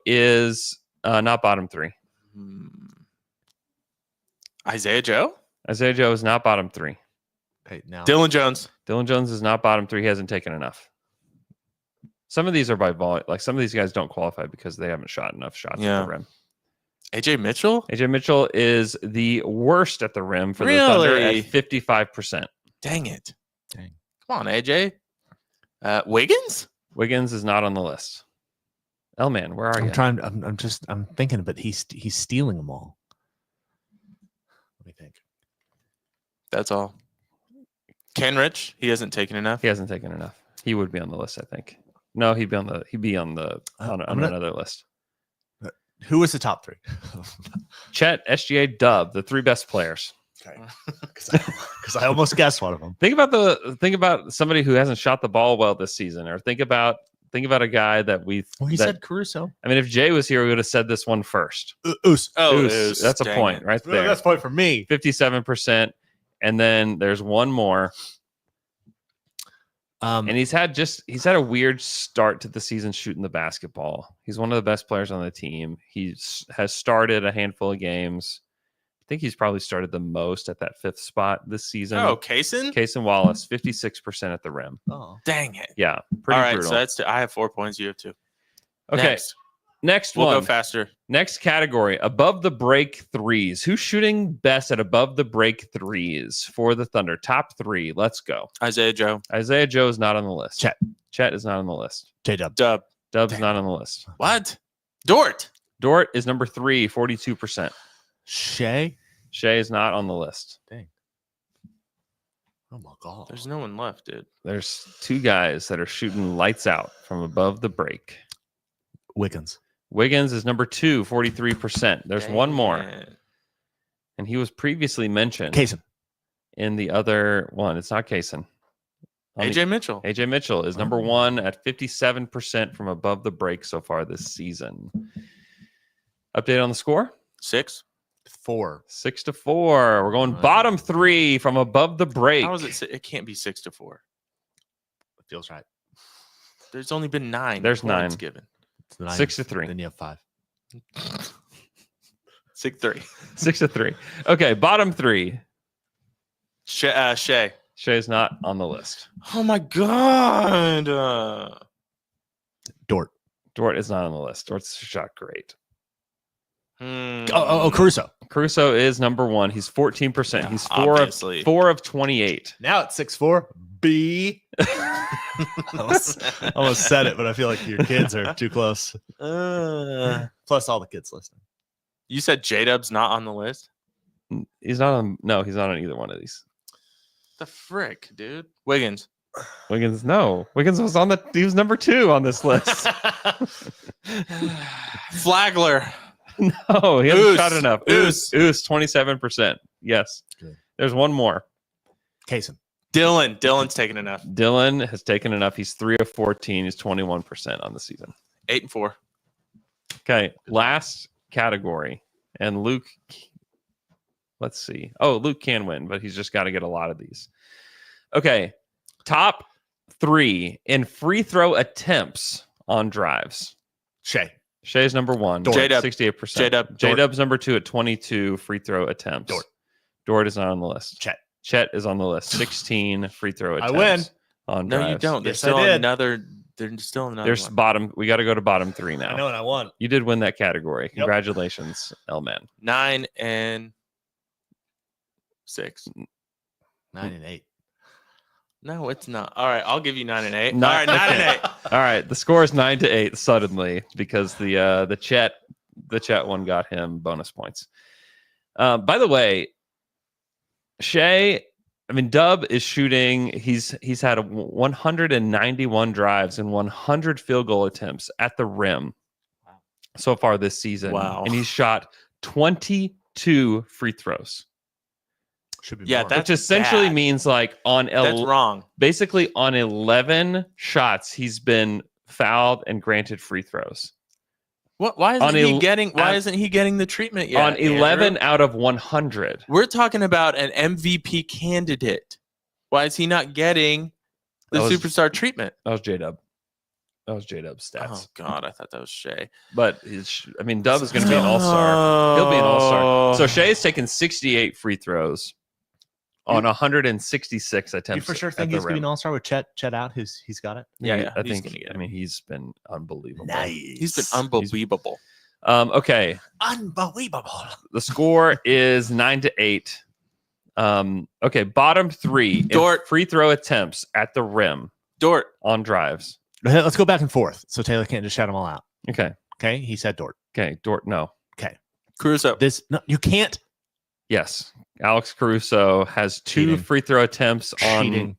is not bottom 3. Isaiah Joe is not bottom 3. Okay, now Dylan Jones is not bottom 3. He hasn't taken enough. Some of these are by volume. Like some of these guys don't qualify because they haven't shot enough shots at the rim. AJ Mitchell? AJ Mitchell is the worst at the rim for the Thunder at 55%. Dang it. Come on, AJ. Wiggins? Wiggins is not on the list. L-Man, where are you? I'm thinking, but he's stealing them all. Let me think. That's all. Kenrich, he hasn't taken enough. He would be on the list, I think. No, he'd be on another list. Who was the top 3? Chet, SGA, Dub, the 3 best players. Okay, because I almost guessed one of them. Think about somebody who hasn't shot the ball well this season, or think about a guy that said Caruso. I mean, if Jay was here, we would have said this one first. Oos. That's a point right there. That's a point for me. 57%, and then there's one more. And he's had a weird start to the season shooting the basketball. He's one of the best players on the team. He has started a handful of games. I think he's probably started the most at that 5th spot this season. Oh, Kaysen Wallace, 56% at the rim. Oh, dang it! Yeah, pretty all right. brutal. So I have 4 points. You have 2. Okay, next one. We'll go faster. Next category: above the break threes. Who's shooting best at above the break threes for the Thunder? Top 3. Let's go. Isaiah Joe is not on the list. Chet is not on the list. J-Dub. Dub's not on the list. What? Dort is number 3, 42%. Shea is not on the list. Dang. Oh my God. There's no one left, dude. There's 2 guys that are shooting lights out from above the break. Wiggins is number 2, 43%. There's one more. And he was previously mentioned. Kaysen. In the other one. It's not Kaysen. AJ Mitchell. AJ Mitchell is number 1 at 57% from above the break so far this season. Update on the score? 6-4. 6-4. We're going bottom 3 from above the break. How is it? It can't be 6-4. It feels right. There's only been 9. There's 9 given. 6-3. Then you have 5. 6-3. 6-3. Okay, bottom 3. Shea. Shea's not on the list. Oh my God. Dort is not on the list. Dort's shot great. Caruso. Caruso is number 1. He's 14%. Yeah, he's 4 of 28. Now it's 6-4. B. almost said it, but I feel like your kids are too close. Plus all the kids listening. You said J-Dub's not on the list? He's not on. No, he's not on either one of these. The frick, dude. Wiggins. No. Wiggins was on he was number 2 on this list. Flagler. No, he hasn't shot enough. Oos, 27%. Yes. Good. There's one more. Kaysen. Dylan's taken enough. Dylan has taken enough. He's 3 of 14. He's 21% on the season. 8-4. Okay. Last category. And Luke, let's see. Oh, Luke can win, but he's just got to get a lot of these. Okay. Top 3 in free throw attempts on drives. Shea's number 1. J-Dub. 68%. J-Dub's number 2 at 22 free throw attempts. Dort is not on the list. Chet is on the list. 16 free throw attempts. I win. On drives. No, you don't. Yes, They're still another There's one. bottom. We got to go to bottom 3 now. I know, and I won. You did win that category. Congratulations, L-Man. 9 and 6. 9 and 8. No, it's not. All right, I'll give you 9 and 8. All right, 9 and 8. All right, the score is 9-8 suddenly because the chat one got him bonus points. By the way, Dub is shooting. He's had 191 drives and 100 field goal attempts at the rim. so far this season. Wow. And he's shot 22 free throws. Should be Yeah, more. that's which essentially bad. means like That's wrong. basically on 11 shots, he's been fouled and granted free throws. What? Why isn't he getting? Why isn't he getting the treatment yet? On 11 Andrew? out of 100. We're talking about an MVP candidate. Why is he not getting the superstar treatment? That was J-Dub. That was J-Dub's stats. Oh God, I thought that was Shea. But Dub is going to be an all-star. He'll be an all-star. So Shea's taken 68 free throws on 166 attempts. You for sure think he's going to be an all-star with Chet out? He's got it? Yeah. I think. I mean, he's been unbelievable. Nice. He's been unbelievable. Okay. Unbelievable. The score is 9-8. Okay, bottom three Dort. free throw attempts at the rim. Dort on drives. Let's go back and forth so Taylor can't just shout them all out. Okay. Okay. He said Dort. Okay. Dort. No. Okay. Caruso. No, you can't. Yes. Alex Caruso has 2 free throw attempts on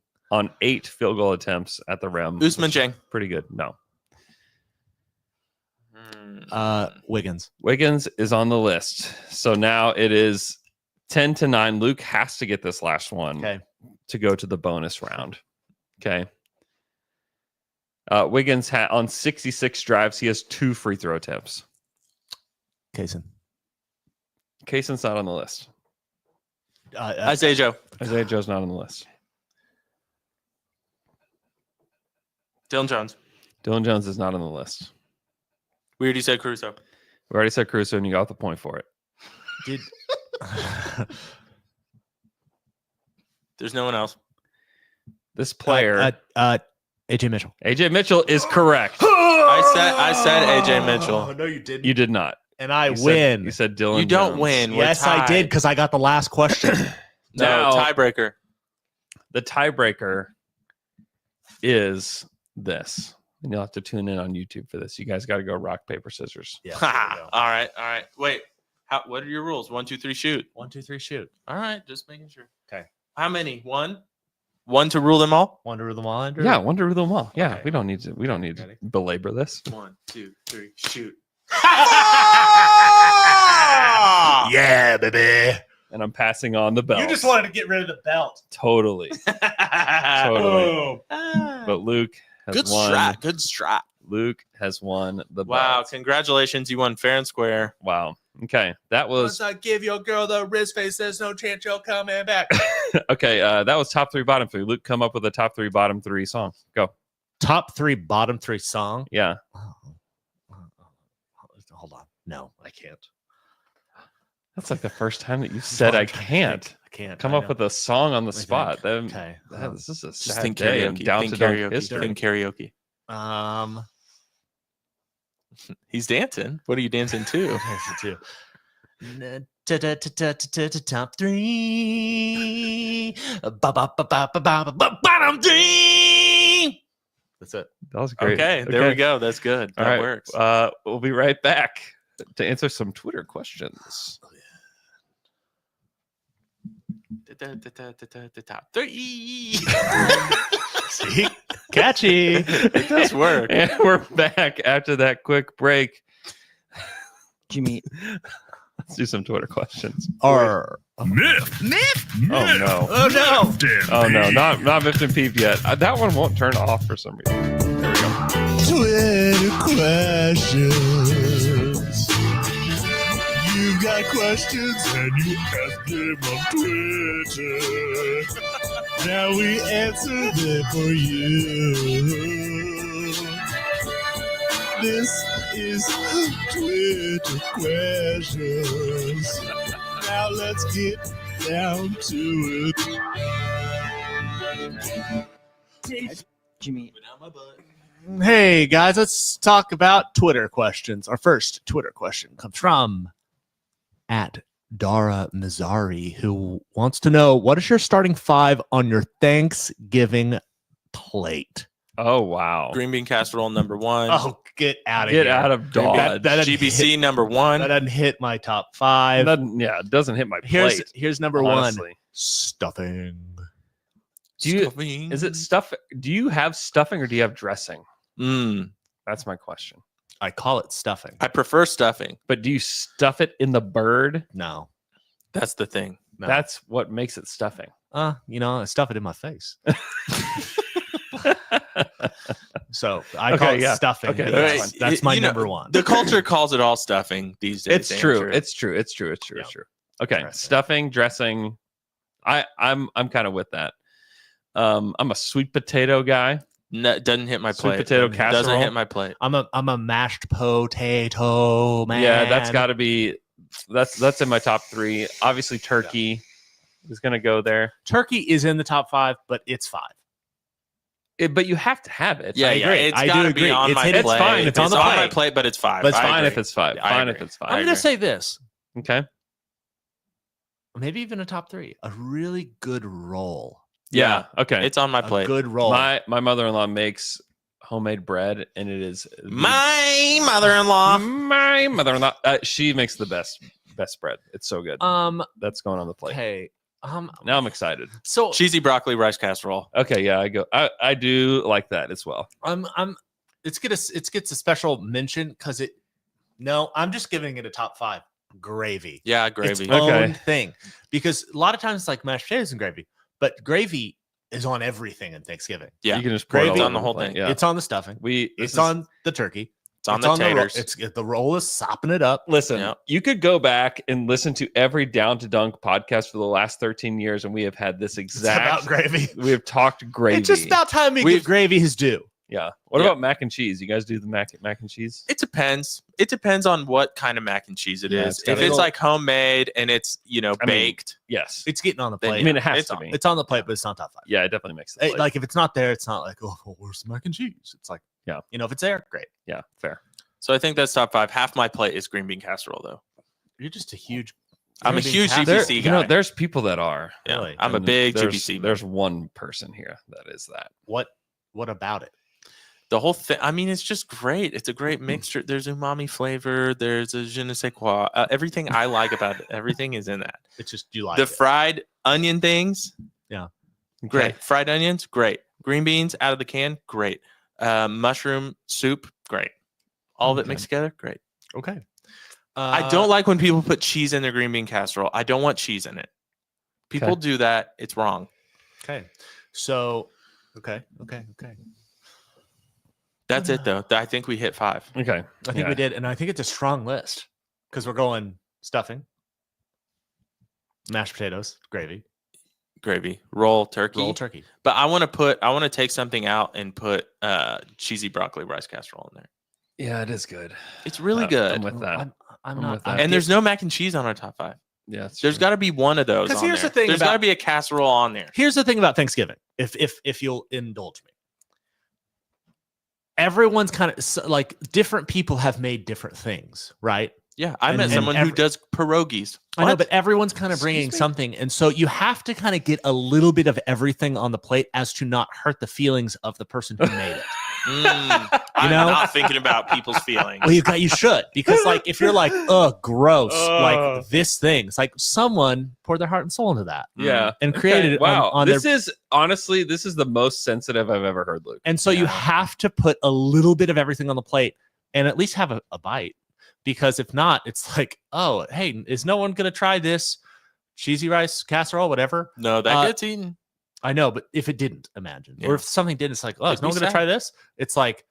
8 field goal attempts at the rim. Usman Jang. Pretty good. No. Wiggins. Wiggins is on the list. So now it is 10-9. Luke has to get this last one to go to the bonus round. Okay. Wiggins on 66 drives, he has 2 free throw attempts. Kaysen. Kaysen's not on the list. Isaiah Joe. Isaiah Joe's not on the list. Dylan Jones. Dylan Jones is not on the list. We already said Caruso. We already said Caruso, and you got the point for it. Did There's no one else. This player, AJ Mitchell. AJ Mitchell is correct. I said AJ Mitchell. Oh, no, you didn't. You did not. And I You win. You said Dylan. You don't Jones. win. Yes, I did because I got the last question. No, Now- tiebreaker. The tiebreaker is this. And you'll have to tune in on YouTube for this. You guys got to go rock, paper, scissors. Yeah. All right. Wait. What are your rules? 1, 2, 3, shoot. 1, 2, 3, shoot. All right, just making sure. Okay. How many? One to rule them all. Want to rule them all, Andrew? Yeah, wonder them all. Yeah, Okay. we don't need to Ready? belabor this. 1, 2, 3, shoot. Yeah, baby. And I'm passing on the belt. You just wanted to get rid of the belt. Totally. Totally. Boom. But Luke has Good won. strap. Good strap. Luke has won the Wow! belt. Congratulations, you won fair and square. Wow. Okay. That was I give your girl the wrist face, there's no chance you're coming back. okay. That was top 3, bottom 3. Luke, come up with a top 3, bottom 3 song. Go. Top 3, bottom 3 song. Yeah. Hold on. No, I can't. That's like the first time that you said I can't. I can't. Come up with a song on the spot. Okay. This is a Just sad think day in karaoke. down Think to dunk karaoke. history. Think karaoke. He's dancing. What are you dancing to? too. Top 3. Bottom 3. That's it. That was great. Okay, there we go. That's good. All That right. works. We'll be right back to answer some Twitter questions. Top 3. See? Catchy. It does work. And we're back after that quick break. Jimmy. Let's do some Twitter questions. Or Myth. Oh no. oh no. Oh no, not Miffed and Peeved yet. That one won't turn off for some reason. There we go. Twitter questions. You got questions and you ask them on Twitter. Now we answer them for you. This is Twitter questions. Now let's get down to it. Jimmy. Hey guys, let's talk about Twitter questions. Our first Twitter question comes from @Dara Mazzari, who wants to know, what is your starting 5 on your Thanksgiving plate? Oh wow. Green bean casserole number 1. Oh, get out of here. Get out of Dodge. That doesn't GBC hit- number 1. That doesn't hit my top 5. It doesn't hit my plate. Here's number honestly. 1. Stuffing. Is it stuff? Do you have stuffing or do you have dressing? Mm. That's my question. I call it stuffing. I prefer stuffing. But do you stuff it in the bird? No. That's the thing. No. That's what makes it stuffing. I stuff it in my face. So I call it stuffing. Okay, that's my number one. The culture calls it all stuffing these days. It's true. It's true. Okay, Dressing. stuffing, dressing. I'm kind of with that. I'm a sweet potato guy. No, doesn't hit my plate. Sweet potato casserole doesn't hit my plate. I'm a mashed potato man. Yeah, that's got to be. That's in my top 3. Obviously, turkey is going to go there. Turkey is in the top 5, but it's 5. But you have to have it. Yeah, it's got to be on my plate. It's fine. It's on my plate, but it's 5. But it's fine if it's 5. Fine if it's 5. I'm going to say this. Okay. Maybe even a top 3. A really good roll. Yeah. Okay. It's on my plate. A good roll. My mother-in-law makes homemade bread, and it is my mother-in-law. My mother-in-law. She makes the best bread. It's so good. That's going on the plate. Hey. Now I'm excited. So cheesy broccoli rice casserole. Okay, yeah, I do like that as well. It gets a special mention because I'm just giving it a top 5. Gravy. Yeah, gravy. Its own thing. Because a lot of times it's like mashed potatoes and gravy, but gravy is on everything in Thanksgiving. Yeah, you can just pour it gravy all on the over whole plate. thing. Yeah. It's on the stuffing. It's on the turkey. It's on the taters. The roll is sopping it up. Listen, you could go back and listen to every Down to Dunk podcast for the last 13 years, and we have had this exact. It's about gravy. We have talked gravy. It's just about time we give gravy his due. Yeah. What about mac and cheese? You guys do the mac and cheese? It depends. It depends on what kind of mac and cheese it is. If it's like homemade and it's baked, yes, it's getting on the plate. I mean, it has to be. It's on the plate, but it's not top 5. Yeah, it definitely makes the plate. Like if it's not there, it's not like where's the mac and cheese? It's like if it's there, great. Yeah, fair. So I think that's top 5. Half my plate is green bean casserole, though. You're just a huge. I'm a huge GBC guy. There's people that are. Yeah, Really? I'm a big GBC. There's one person here that is that. What about it? The whole thing. I mean, it's just great. It's a great mixture. There's umami flavor. There's a je ne sais quoi. Everything I like about it. Everything is in that. It's just you like the fried onion things. Yeah, great. Okay. Fried onions, great. Green beans out of the can, great. Mushroom soup, great. All of it mixed together, great. Okay. I don't like when people put cheese in their green bean casserole. I don't want cheese in it. People do that. It's wrong. Okay. So, okay. That's it, though. I think we hit 5. Okay. I think we did. And I think it's a strong list because we're going stuffing, mashed potatoes, gravy, roll turkey. But I want to take something out and put cheesy broccoli rice casserole in there. Yeah, it is good. It's really good. I'm with that. I'm not. with that. And there's no mac and cheese on our top 5. Yeah, there's got to be one of those. Because on here's there. the thing. There's got to be a casserole on there. Here's the thing about Thanksgiving. If you'll indulge me, everyone's kind of like different people have made different things, right? Yeah, I met someone who does pierogies. I know, but everyone's kind of bringing something, and so you have to kind of get a little bit of everything on the plate as to not hurt the feelings of the person who made it. I'm not thinking about people's feelings. Well, you should, because like if you're like, gross, like this thing, it's like someone poured their heart and soul into that, and created it. Wow, on this is the most sensitive I've ever heard, Luke. And so you have to put a little bit of everything on the plate and at least have a bite. Because if not, it's like, oh, hey, is no one going to try this cheesy rice casserole, whatever? No, that gets eaten. I know, but if it didn't, imagine. Or if something did, it's like, oh, is no one going to try this? It's like,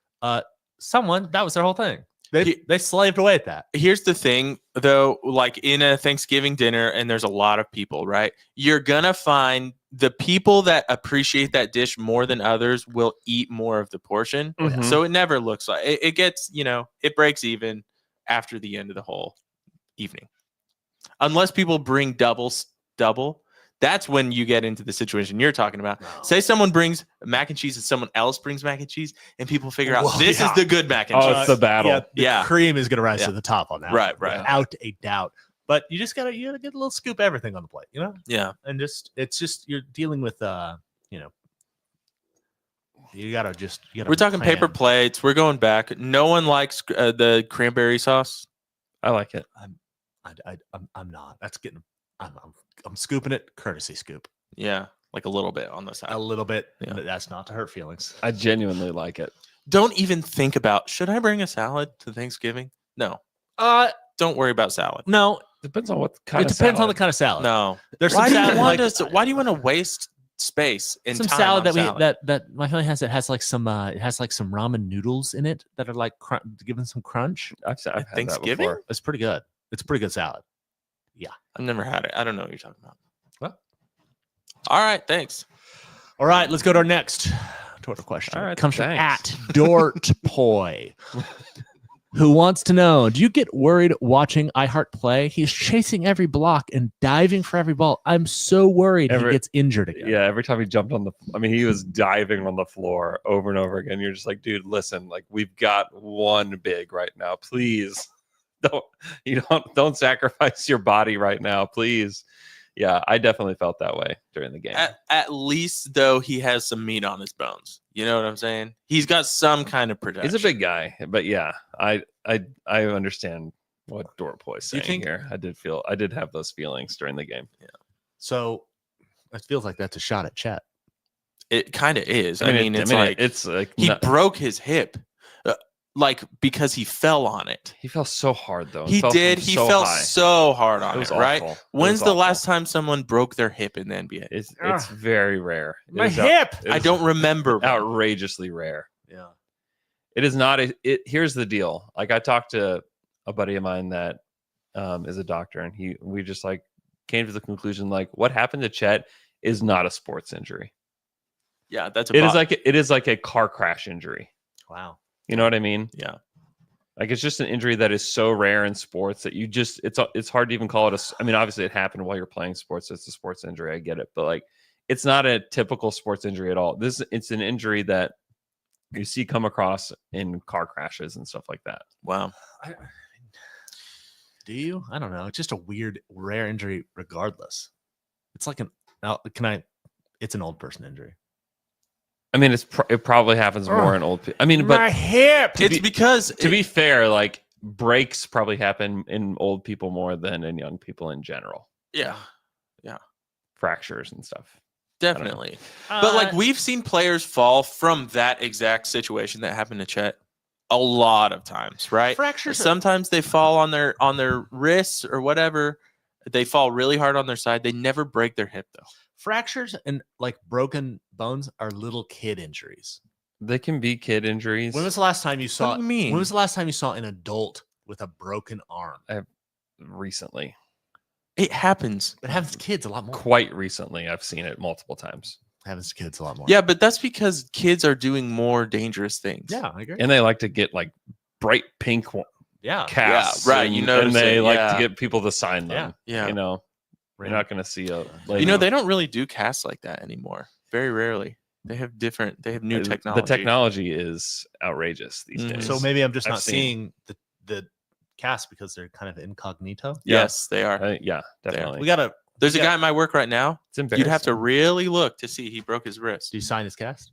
someone, that was their whole thing. They slaved away at that. Here's the thing, though, like in a Thanksgiving dinner, and there's a lot of people, right? You're going to find the people that appreciate that dish more than others will eat more of the portion. Mm-hmm. So it never looks like it gets, it breaks even after the end of the whole evening. Unless people bring double, that's when you get into the situation you're talking about. No. Say someone brings mac and cheese and someone else brings mac and cheese, and people figure out this is the good mac and cheese. Oh, it's the battle. The cream is going to rise to the top on that. Right. Without a doubt. But you just gotta get a little scoop of everything on the plate, Yeah. And it's just you're dealing with you gotta we're talking paper plates. We're going back. No one likes the cranberry sauce. I like it. I'm not. That's getting. I'm scooping it. Courtesy scoop. Yeah, like a little bit on the side. A little bit. Yeah. But that's not to hurt feelings. I genuinely like it. Don't even think about, should I bring a salad to Thanksgiving? No. Don't worry about salad. No, Depends on what kind it of depends on the salad. kind of salad. No. There's Why some do you salad want like, why do you want to waste space and some time salad on that my family has. It has like some ramen noodles in it that are like giving some crunch. I've had that Thanksgiving? before. It's pretty good. It's a pretty good salad. I've never had it. I don't know what you're talking about. What? All right, thanks. All right, let's go to our next Twitter question. All right, It comes thanks. from @Dortpoi, who wants to know: do you get worried watching iHeart play? He's chasing every block and diving for every ball. I'm so worried he gets injured again. Yeah, every time he jumped on he was diving on the floor over and over again. You're just like, dude, listen, like we've got one big right now. Please don't sacrifice your body right now, please. Yeah, I definitely felt that way during the game. At least though, he has some meat on his bones. You know what I'm saying? He's got some kind of protection. He's a big guy, but yeah, I understand what Dortpoi is saying here. I did have those feelings during the game. Yeah. So it feels like that's a shot at Chet. It kind of is. It's like he broke his hip, because he fell on it. He fell so hard though. He did. He fell so hard on it. Right? Awful. When's the last time someone broke their hip in the NBA? It's very rare. My hip. I don't remember. Outrageously rare. Yeah. It is not. Here's the deal. Like I talked to a buddy of mine that is a doctor, and we just like came to the conclusion like what happened to Chet is not a sports injury. Yeah, it is like a car crash injury. Wow. You know what I mean? Yeah. Like it's just an injury that is so rare in sports that it's hard to even call it obviously it happened while you're playing sports. So it's a sports injury. I get it. But like, it's not a typical sports injury at all. It's an injury that you see come across in car crashes and stuff like that. Wow. Do you? I don't know. It's just a weird, rare injury regardless. It's like it's an old person injury. I mean, it probably happens more in old people. I mean, but my hip. It's because to be fair, like breaks probably happen in old people more than in young people in general. Yeah. Fractures and stuff. Definitely. But like we've seen players fall from that exact situation that happened to Chet a lot of times, right? Fractures. Sometimes they fall on their wrists or whatever. They fall really hard on their side. They never break their hip though. Fractures and like broken bones are little kid injuries. They can be kid injuries. When was the last time you saw? What do you mean? When was the last time you saw an adult with a broken arm? Recently. It happens. It happens to kids a lot more. Quite recently, I've seen it multiple times. It happens to kids a lot more. Yeah, but that's because kids are doing more dangerous things. Yeah, I agree. And they like to get like bright pink casts. Yeah, right. And they like to get people to sign them. Yeah. You know, you're not going to see a. They don't really do casts like that anymore. Very rarely. They have new technology. The technology is outrageous these days. So maybe I'm just not seeing the cast because they're kind of incognito. Yes, they are. Yeah, definitely. There's a guy at my work right now. It's embarrassing. You'd have to really look to see he broke his wrist. Do you sign his cast?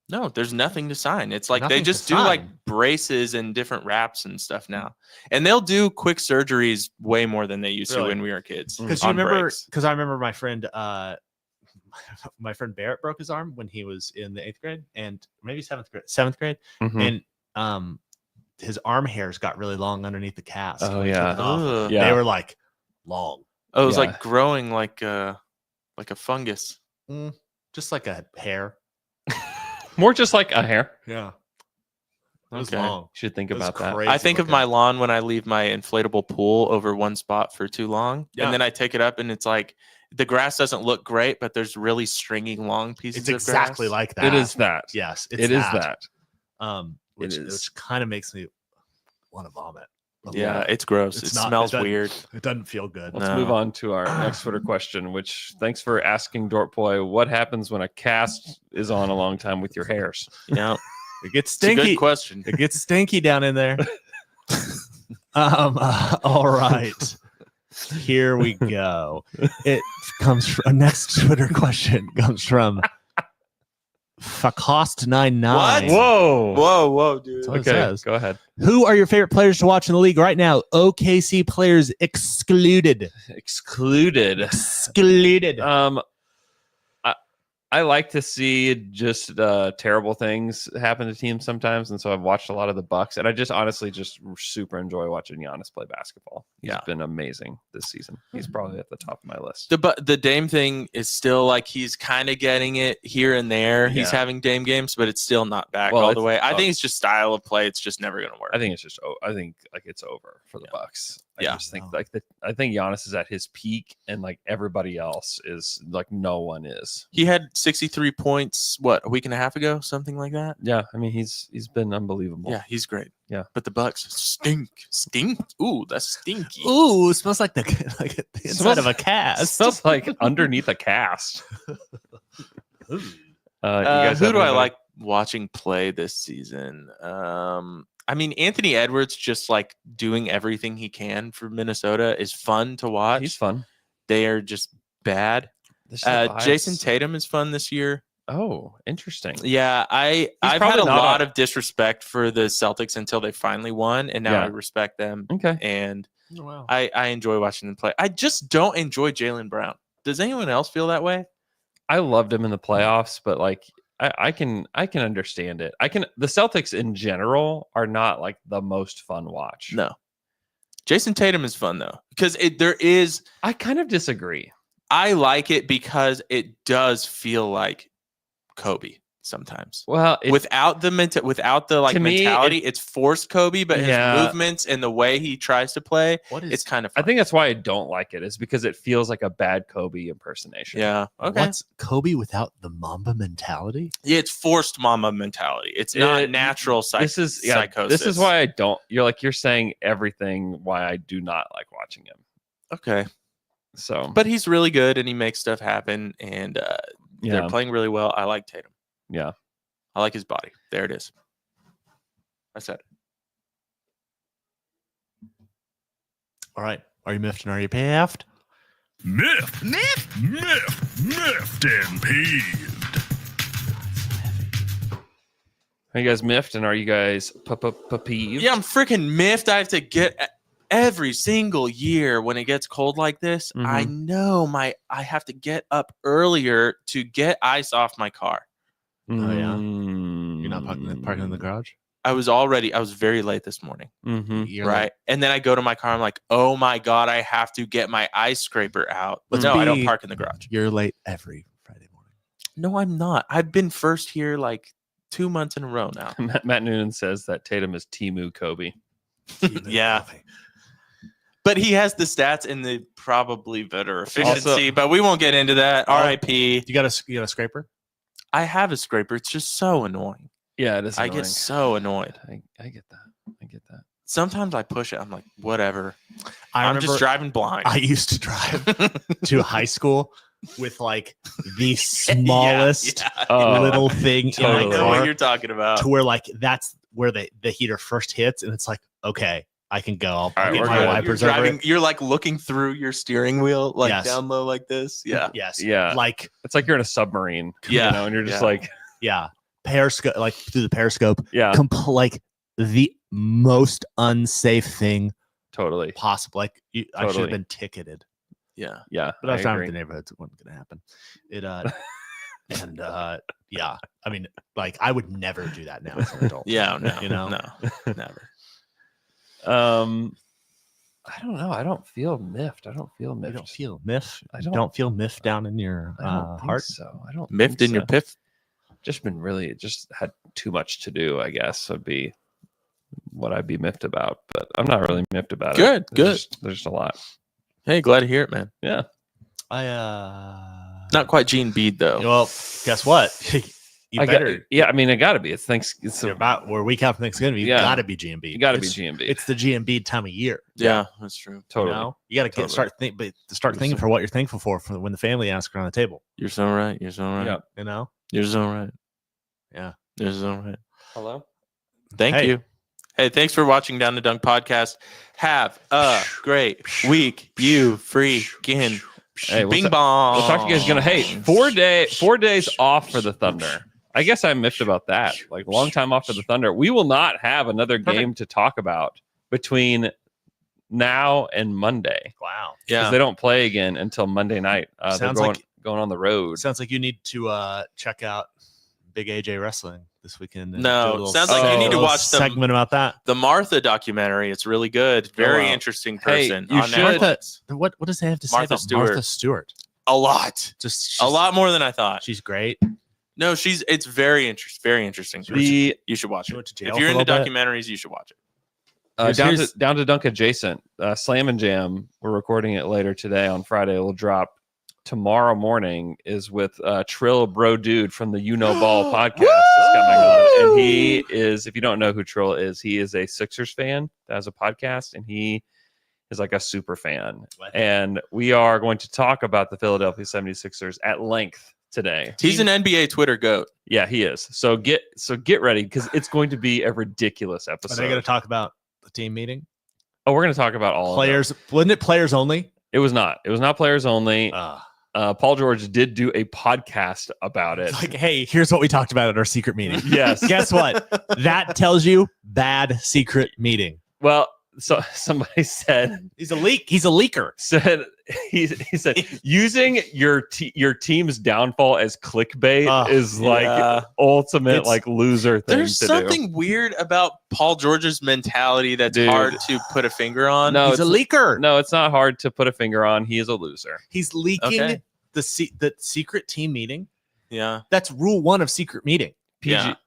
No, there's nothing to sign. It's like Nothing they just to do like sign. braces and different wraps and stuff now. And they'll do quick surgeries way more than they used to when we were kids. Because I remember my friend Barrett broke his arm when he was in the 8th grade and maybe 7th grade. Mhm. And his arm hairs got really long underneath the cast. Oh, when he yeah. took it off. Ugh. Yeah. They were like long. Oh, it was Yeah. like growing like a fungus. Just like a hair. More just like a hair. Yeah. It was Okay. long. You should think It was about that. crazy I think of looking. my lawn when I leave my inflatable pool over one spot for too long. Yeah. And then I take it up and it's like the grass doesn't look great, but there's really stringy long pieces It's of exactly grass. like that. It is that. Yes. It is that. Which kind of makes me want to vomit. Yeah, it's gross. It smells weird. It doesn't feel good. Let's move on to our next Twitter question, which thanks for asking, Dortpoi. What happens when a cast is on a long time with your hairs? Yeah. It gets It's a stinky. good question. It gets stinky down in there. All right. Here we go. It comes from next Twitter question comes from Facost99. Whoa, dude. That's what it Okay, says. go ahead. Who are your favorite players to watch in the league right now? OKC players excluded. Excluded. Excluded. I like to see just terrible things happen to teams sometimes, and so I've watched a lot of the Bucks, and I just honestly just super enjoy watching Giannis play basketball. He's been amazing this season. He's probably at the top of my list. The Dame thing is still like he's kind of getting it here and there. He's having Dame games, but it's still not back all the way. I think it's just style of play. It's just never going to work. I think it's just. I think like it's over for the Bucks. I just think I think Giannis is at his peak, and like everybody else is like no one is. He had 63 points. What, a week and a half ago, something like that. Yeah, I mean he's been unbelievable. Yeah, he's great. Yeah, but the Bucks stink. Ooh, that's stinky. Ooh, it smells like the inside of a cast. Smells like underneath a cast. Who do I like watching play this season? I mean, Anthony Edwards just like doing everything he can for Minnesota is fun to watch. He's fun. They are just bad. Jason Tatum is fun this year. Oh, interesting. Yeah, I've had a lot of disrespect for the Celtics until they finally won, and now I respect them. Okay. And I enjoy watching them play. I just don't enjoy Jaylen Brown. Does anyone else feel that way? I loved him in the playoffs, but like I can understand it. The Celtics in general are not like the most fun watch. No. Jason Tatum is fun though, because I kind of disagree. I like it because it does feel like Kobe sometimes. Well, without the mentality, it's forced Kobe, but his movements and the way he tries to play, it's kind of fun. I think that's why I don't like it, is because it feels like a bad Kobe impersonation. Yeah. Okay. What's Kobe without the Mamba mentality? Yeah, it's forced Mamba mentality. It's not natural psychosis. This is why I don't. You're saying everything why I do not like watching him. Okay. So, but he's really good and he makes stuff happen, and they're playing really well. I like Tatum. Yeah. I like his body. There it is. I said it. All right. Are you miffed and are you paffed? Miffed and peeved. Are you guys miffed and are you guys peeved? Yeah, I'm freaking miffed. I have to get every single year when it gets cold like this. Mm-hmm. I know I have to get up earlier to get ice off my car. Oh yeah, you're not parking in the garage. I was very late this morning. Mm-hmm. Right, and then I go to my car. I'm like, oh my god, I have to get my ice scraper out. But no, I don't park in the garage. You're late every Friday morning. No, I'm not. I've been first here like 2 months in a row now. Matt Noonan says that Tatum is Timu Kobe. Yeah. But he has the stats and the probably better efficiency. But we won't get into that. R.I.P. You got a scraper? I have a scraper. It's just so annoying. Yeah, it is. I get so annoyed. I get that. Sometimes I push it. I'm like, whatever. I'm just driving blind. I used to drive to high school with like the smallest little thing. Totally. I know what you're talking about. To where like that's where the heater first hits, and it's like, okay, I can go. I'll get my wipers you're over it. You're like looking through your steering wheel, like down low, like this. Yeah. Yes. Yeah. Like it's like you're in a submarine. Yeah. You know, and you're just like, periscope, like through the periscope. Yeah. Like the most unsafe thing. Totally. Possible. Like I should have been ticketed. Yeah. Yeah. But I was driving in the neighborhoods. It wasn't going to happen. And I mean, like I would never do that now as an adult. Yeah. No. No, never. I don't know. I don't feel miffed. I don't feel miffed. You don't feel miffed? I don't feel miffed down in your heart? So I don't miffed in your piff? Just had too much to do, I guess, would be what I'd be miffed about. But I'm not really miffed about it. Good. There's just a lot. Hey, glad to hear it, man. Yeah. Not quite Gene Bede, though. Well, guess what? I mean, it got to be. It's about we're a week out from Thanksgiving. You got to be GMB. You got to be GMB. It's the GMB time of year. Yeah, that's true. Totally. You got to start thinking for what you're thankful for when the family asks around the table. You're so right. You're so right. Yeah. You know. You're so right. Yeah. You're so right. Hello. Thank you. Hey, thanks for watching Down to Dunk podcast. Have a great week, you freaking bing bong. We'll talk to you guys again. Hey, 4 days off for the Thunder. I guess I'm miffed about that. Like long time off for the Thunder. We will not have another game to talk about between now and Monday. Wow. Yeah. Because they don't play again until Monday night. Sounds they're like going on the road. Sounds like you need to check out Big AJ Wrestling this weekend. And No, sounds like you need to watch the segment about that. The Martha documentary. It's really good. Very interesting person. Hey, you should. What does they have to say Martha about Stewart. Martha Stewart? A lot. Just a lot more than I thought. She's great. No, it's very interesting. Very interesting. You should watch it. If you're into documentaries, you should watch it. Down to Dunk adjacent. Slam and Jam. We're recording it later today on Friday. It will drop tomorrow morning. Is with Trill Bro Dude from the You Know Ball podcast is coming on, and he is. If you don't know who Trill is, he is a Sixers fan that has a podcast, and he is like a super fan. And we are going to talk about the Philadelphia 76ers at length today. He's an NBA Twitter goat. Yeah, he is. So get ready because it's going to be a ridiculous episode. Are they going to talk about the team meeting? Oh, we're going to talk about all players. Of Wasn't it players only? It was not. It was not players only. Paul George did do a podcast about it. Like, hey, here's what we talked about at our secret meeting. Yes. Guess what? That tells you bad secret meeting. Well, so somebody said he's a leaker. Said he said using your team's downfall as clickbait is like ultimate like loser thing. There's to something weird about Paul George's mentality that's hard to put a finger on. No, he's a leaker. No, it's not hard to put a finger on. He is a loser. He's leaking the secret team meeting. Yeah, that's rule 1 of secret meeting.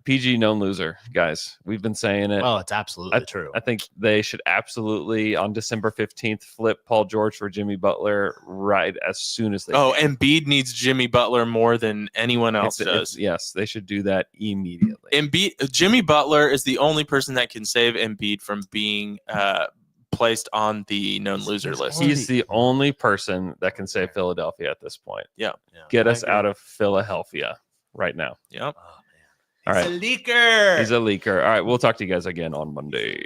PG known loser, guys. We've been saying it. Oh, it's absolutely true. I think they should absolutely on December 15th flip Paul George for Jimmy Butler right as soon as they can. Embiid needs Jimmy Butler more than anyone else does. Yes, they should do that immediately. Jimmy Butler is the only person that can save Embiid from being placed on the known loser list. He's the only person that can save Philadelphia at this point. Yeah. Get us out of Philadelphia right now. Yep. All right. He's a leaker. He's a leaker. All right. We'll talk to you guys again on Monday.